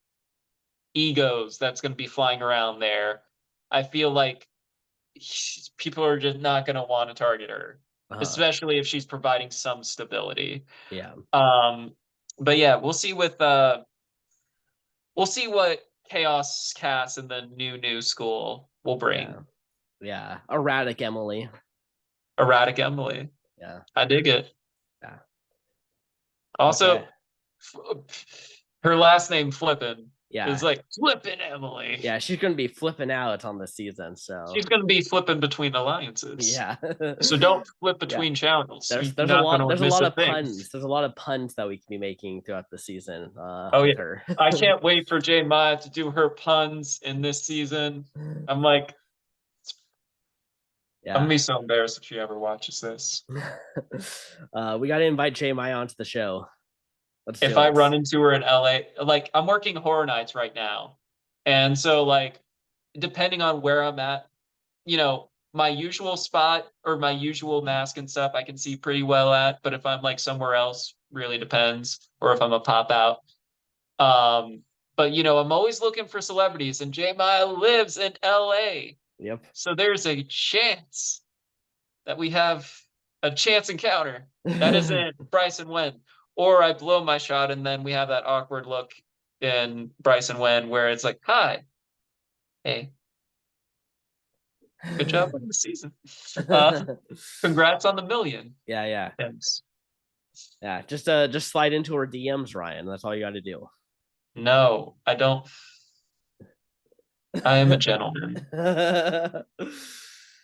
egos that's going to be flying around there. I feel like people are just not going to want to target her, uh especially if she's providing some stability. yeah. Um, but yeah, we'll see what Chaos Cast and the new school will bring. Yeah. Yeah. Erratic Emily. Erratic Emily. Yeah. I dig it. Yeah. Okay. Also, her last name Flippin. Yeah. It's like flipping Emily. Yeah, she's gonna be flipping out on the season. So She's gonna be flipping between alliances. yeah. So don't flip Yeah. between channels. You're There's a not lot gonna there's a miss lot a of thing. puns. There's a lot of puns that we can be making throughout the season Oh with yeah. her. I can't wait for J Maya to do her puns in this season. I'm like, I'm gonna Yeah. be so embarrassed if she ever watches this. We got to invite Jay Maya onto the show. Let's If do I it. run into her in LA, like I'm working Horror Nights right now. And so like depending on where I'm at, my usual spot or my usual mask and stuff I can see pretty well at, but if I'm like somewhere else, really depends, or if I'm a pop out. But I'm always looking for celebrities, and J Maya lives in LA. Yep. So there's a chance that we have a chance encounter. That isn't Bryson Wen. Or I blow my shot and then we have that awkward look in Bryson Wen where it's like, hi, hey, good job on the season. Congrats on the million. Yeah, yeah. Thanks. Yeah. Just slide into her DMs, Ryan. That's all you got to do. No, I don't. I am a gentleman.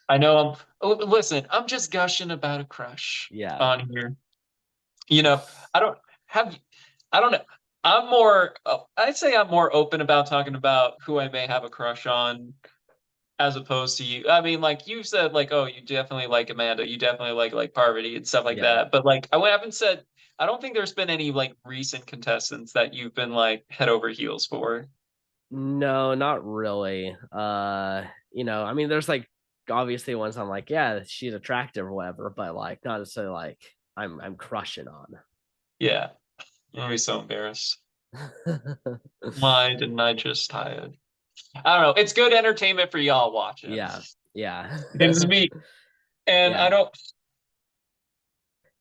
I know listen, I'm just gushing about a crush Yeah. on here. I don't have, I don't know. I'd say I'm more open about talking about who I may have a crush on as opposed to you. I mean, like you said, like, oh, you definitely like Amanda, you definitely like Parvati and stuff like Yeah. that. But like, I haven't said, I don't think there's been any like recent contestants that you've been like head over heels for. No, not really. I mean, there's like obviously ones I'm like, yeah, she's attractive or whatever, but like not necessarily like I'm crushing on. Yeah. I'm gonna be so embarrassed. Why didn't I just tired? I don't know. It's good entertainment for y'all watching. Yeah, yeah. It's me. And Yeah. I don't.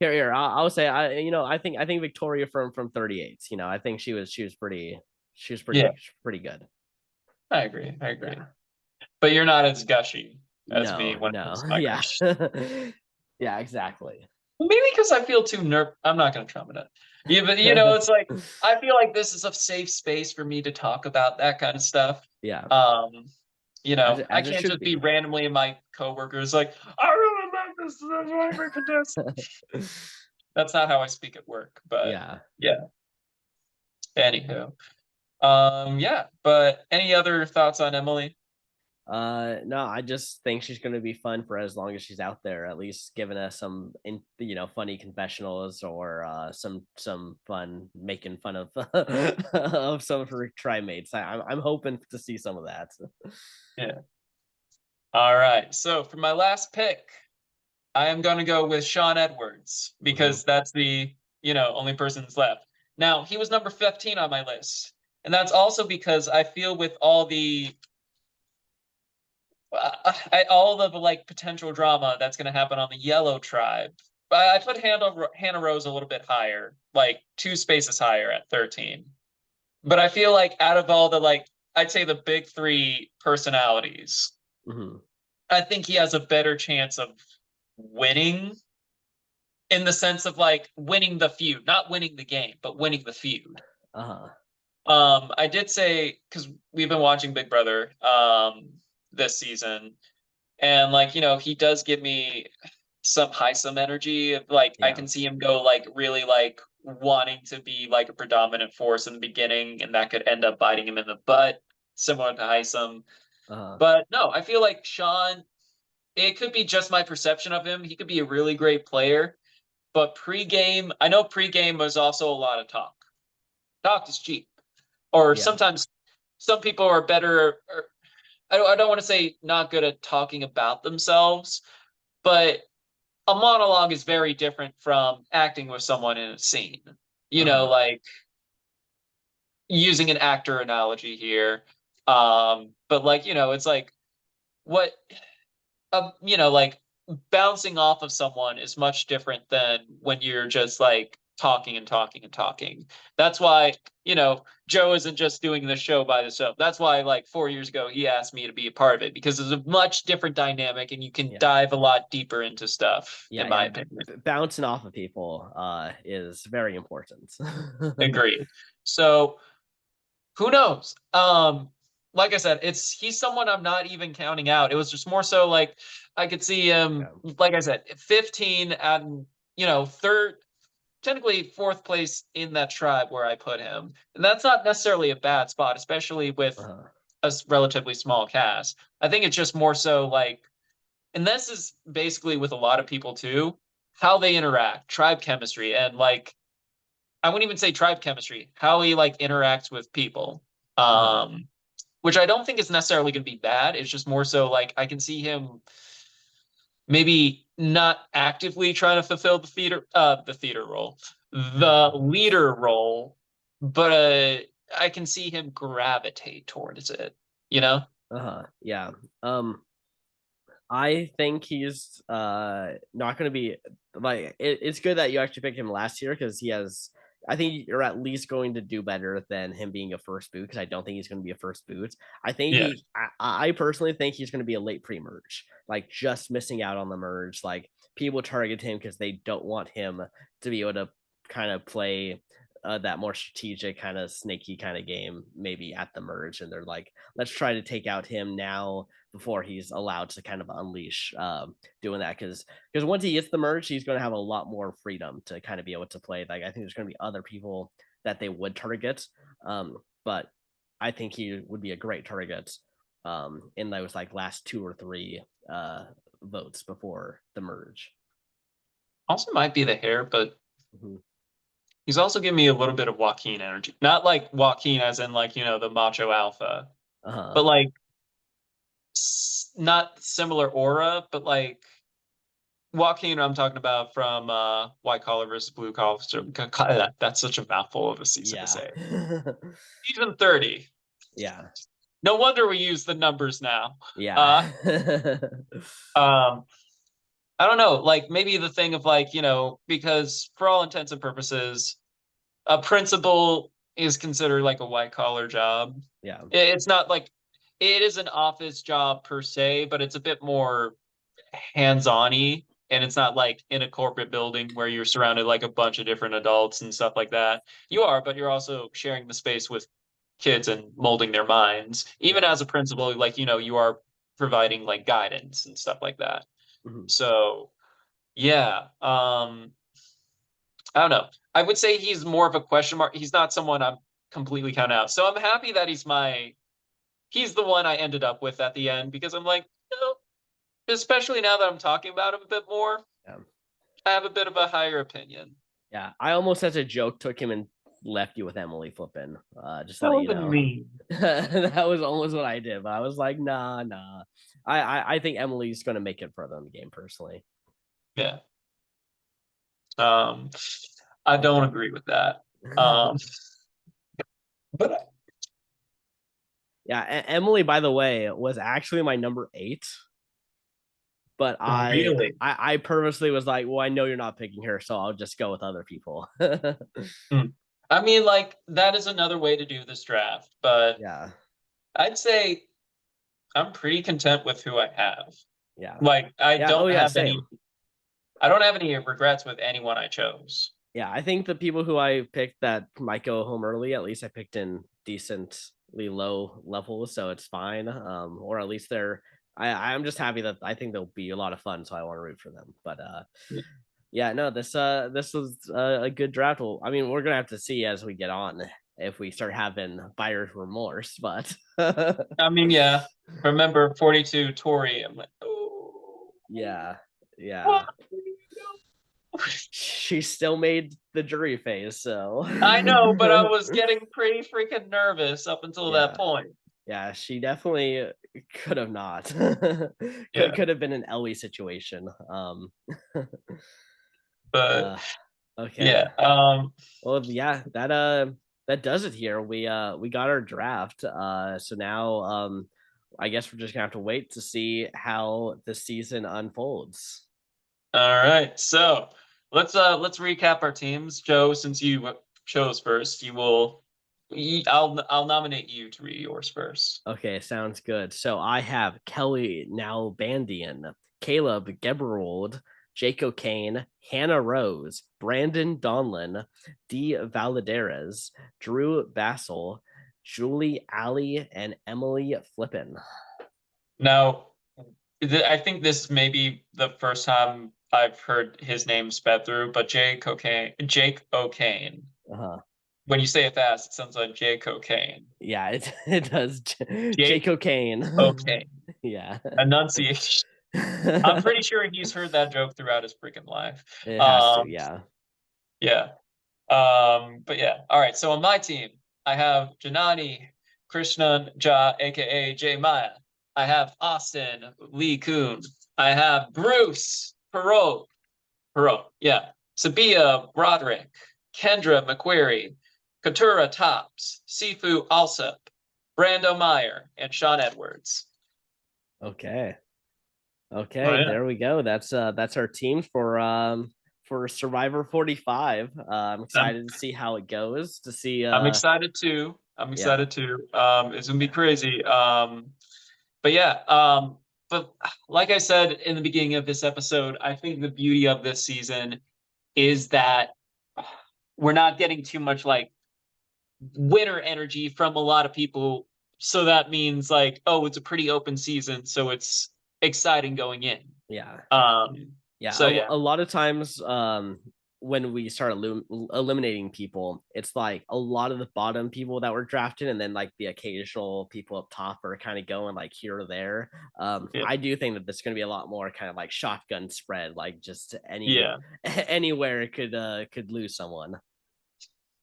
Here. I'll say I think Victoria from 38. I think she was pretty Yeah, pretty good. I agree. Yeah. But you're not as gushy as me No, when it no. comes to my Yeah. crush. Yeah, exactly. Maybe because I feel too I'm not gonna trauma it. Yeah, but it's like I feel like this is a safe space for me to talk about that kind of stuff. Yeah. Um, I As it can't should just be be. randomly in my coworkers like, I really like this. This is my favorite contestant. That's not how I speak at work, but Yeah. yeah. Anywho. Yeah, but any other thoughts on Emily? No, I just think she's going to be fun for as long as she's out there, at least giving us some funny confessionals or some fun making fun of of some of her tri-mates. I'm hoping to see some of that. Yeah. All right. So for my last pick, I am going to go with Sean Edwards because that's the, only person that's left. Now, he was number 15 on my list. And that's also because I feel with all the all of the like potential drama that's going to happen on the Yellow Tribe. I put Hannah Rose a little bit higher, like 2 spaces higher at 13. But I feel like out of all the like, I'd say the big 3 personalities, Mm-hmm. I think he has a better chance of winning in the sense of like winning the feud, not winning the game, but winning the feud. Uh-huh. I did say because we've been watching Big Brother this season, and like he does give me some energy. Like I Yeah. can see him go like really like wanting to be like a predominant force in the beginning, and that could end up biting him in the butt, similar to Heisem. Uh-huh. But no, I feel like Sean. It could be just my perception of him. He could be a really great player, but pregame, I know pregame was also a lot of talk. Talk is cheap, or Yeah. sometimes some people are better. Or, I don't want to say not good at talking about themselves, but a monologue is very different from acting with someone in a scene. Uh-huh. Like using an actor analogy here. But like, it's like what like bouncing off of someone is much different than when you're just like talking and talking and talking. That's why, Joe isn't just doing the show by himself. That's why like 4 years ago he asked me to be a part of it because it's a much different dynamic and you can Yeah. dive a lot deeper into stuff, Yeah, in my yeah. opinion. Bouncing off of people is very important. Agreed. So Who knows? Like I said, he's someone I'm not even counting out. It was just more so like I could see him, Yeah. like I said, 15 and third, technically fourth place in that tribe where I put him. And that's not necessarily a bad spot, especially with Uh-huh. a relatively small cast. I think it's just more so like, and this is basically with a lot of people too, how they interact, tribe chemistry, and like I wouldn't even say tribe chemistry, how he like interacts with people. Uh-huh. Which I don't think is necessarily going to be bad. It's just more so like I can see him maybe not actively trying to fulfill the theater role, the leader role, but I can see him gravitate towards it, you know? Uh-huh. Yeah. Um, I think he's not going to be like it's good that you actually picked him last year because he has. I think you're at least going to do better than him being a first boot because I don't think he's going to be a first boot. I think Yeah. I personally think he's going to be a late pre-merge, like just missing out on the merge. Like people target him because they don't want him to be able to kind of play that more strategic kind of snaky kind of game maybe at the merge, and they're like, let's try to take out him now before he's allowed to kind of unleash doing that because once he gets the merge, he's going to have a lot more freedom to kind of be able to play. Like I think there's going to be other people that they would target, but I think he would be a great target in those like last 2 or 3 votes before the merge. Also might be the hair, but Mhm. he's also giving me a little bit of Joaquin energy. Not like Joaquin as in like, the macho alpha, Uh-huh. but like not similar aura, but like Joaquin, I'm talking about from White Collar versus Blue Collar. That's such a mouthful of a season to Yeah. say. Season 30. Yeah. No wonder we use the numbers now. Yeah. Uh, um, I don't know, like maybe the thing of like, because for all intents and purposes, a principal is considered like a white collar job. Yeah. It's not like it is an office job per se, but it's a bit more hands-on-y, and it's not like in a corporate building where you're surrounded like a bunch of different adults and stuff like that. You are, but you're also sharing the space with kids and molding their minds. Even Yeah. as a principal, like you are providing like guidance and stuff like that. Mhm. So yeah, I don't know. I would say he's more of a question mark. He's not someone I'm completely counting out. So I'm happy that he's the one I ended up with at the end because I'm like, especially now that I'm talking about him a bit more, Yeah. I have a bit of a higher opinion. Yeah, I almost as a joke took him and left you with Emily flipping. Just so That that was you a know, meme. that was almost what I did. But I was like, nah, nah. I think Emily's gonna make it further in the game personally. Yeah. Um, I don't agree with that. Um, but Yeah, Emily, by the way, was actually my number 8. But really, I purposely was like, well, I know you're not picking her, so I'll just go with other people. hmm. I mean, like that is another way to do this draft, but Yeah, I'd say I'm pretty content with who I have. yeah, Like yeah. Oh yeah, same. I don't have any regrets with anyone I chose. Yeah, I think the people who I picked that might go home early, at least I picked in decently low levels, so it's fine. Or at least they're. I'm just happy that I think they'll be a lot of fun, so I want to root for them. But yeah, no, this was a good draft. Well, I mean, we're gonna have to see as we get on if we start having buyer's remorse, but I mean, yeah. Remember 42 Tory? I'm like, oh, yeah, yeah. what? She still made the jury phase, so I know, but I was getting pretty freaking nervous up until that yeah. point. Yeah, she definitely could have not. could Yeah, could have been an Ellie situation. but Uh, okay. yeah. Well, yeah, that does it here. We got our draft. So now I guess we're just gonna have to wait to see how the season unfolds. All right. So let's recap our teams. Joe, since you chose first, I'll nominate you to read yours first. Okay, sounds good. So I have Kelly Nalbandian, Caleb Geberold, Jake O'Kane, Hannah Rose, Brandon Donlin, D. Valadares, Drew Bassel, Julie, Allie, and Emily Flippin. Now, I think this may be the first time I've heard his name sped through, but Jake O'Kane. Uh-huh. When you say it fast, it sounds like Jake Cocaine. Yeah, it does. J Jake Cocaine. O'Kane. Yeah. Enunciation. I'm pretty sure he's heard that joke throughout his freaking life. It has to, Um, yeah. yeah. But yeah. All right. So on my team, I have Janani Krishnan Ja, aka J Maya. I have Austin Lee Kuhn. I have Bruce Perot. Yeah. Sabia Broderick. Kendra McQuarrie. Katura Tops. Sifu Alsop. Brando Meyer. And Sean Edwards. Okay. Oh, Okay, yeah. there we go. That's our team for Survivor 45. I'm I'm, excited to see how it goes. To see I'm excited too. I'm yeah. excited too. It's gonna be crazy. But yeah, but like I said in the beginning of this episode, I think the beauty of this season is that we're not getting too much like winner energy from a lot of people. So that means like, oh, it's a pretty open season, so it's exciting going in. Yeah. Um, Yeah, so yeah, a lot of times when we start eliminating people, it's like a lot of the bottom people that were drafted, and then like the occasional people up top are kind of going like here or there. yeah, I do think that there's going to be a lot more kind of like shotgun spread, like just yeah, anywhere it could lose someone.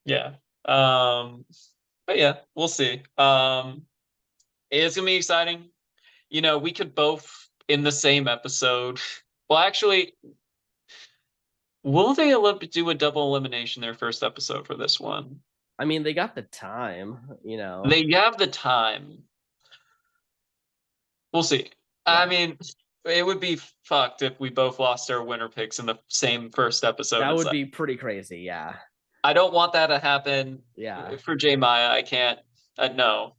yeah. But yeah, we'll see. It's gonna be exciting. You know, we could both in the same episode. Well, actually, will they do a double elimination their first episode for this one? I mean, they got the time, you know. They have the time. We'll see. I Yeah, mean, it would be fucked if we both lost our winner picks in the same first episode. that It's would like be pretty crazy. Yeah, I don't want that to happen yeah, for J Maya. I can't. No,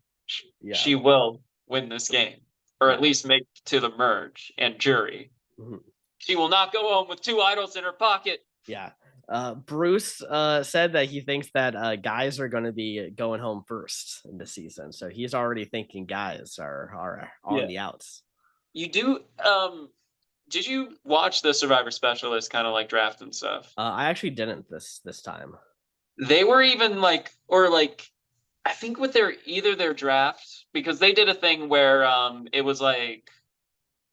yeah, she will win this game, or at yeah. least make it to the merge and jury. Mhm. She will not go home with two idols in her pocket. Yeah. Bruce said that he thinks that guys are going to be going home first in the season, so he's already thinking guys are on Yeah. the outs. You do. Did you watch the Survivor Specialist kind of like draft and stuff? I actually didn't this time. They were even like, or like, I think with their draft because they did a thing where it was like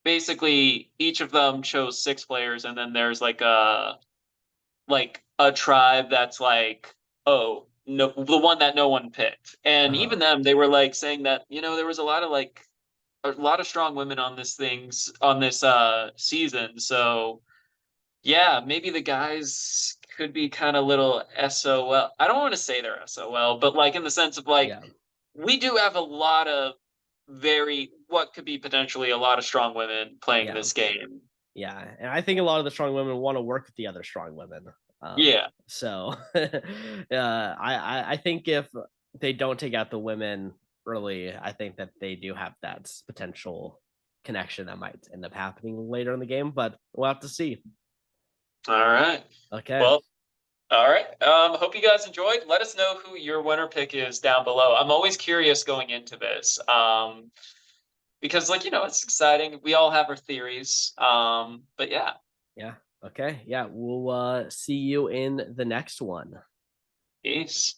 basically each of them chose 6 players and then there's like a tribe that's like, oh, no, the one that no one picked. And Uh-huh. even them, they were like saying that, there was a lot of strong women on this season. So yeah, maybe the guys could be kind of little SOL. I don't want to say they're SOL, but like in the sense of like Yeah, we do have a lot of what could be potentially a lot of strong women playing yeah, this game. yeah, and I think a lot of the strong women want to work with the other strong women. Yeah. So I think if they don't take out the women early, I think that they do have that potential connection that might end up happening later in the game, but we'll have to see. All right. Okay. Well, all right. Hope you guys enjoyed. Let us know who your winner pick is down below. I'm always curious going into this. Because like, it's exciting. We all have our theories. But yeah. Yeah. Okay. Yeah. We'll see you in the next one. Peace.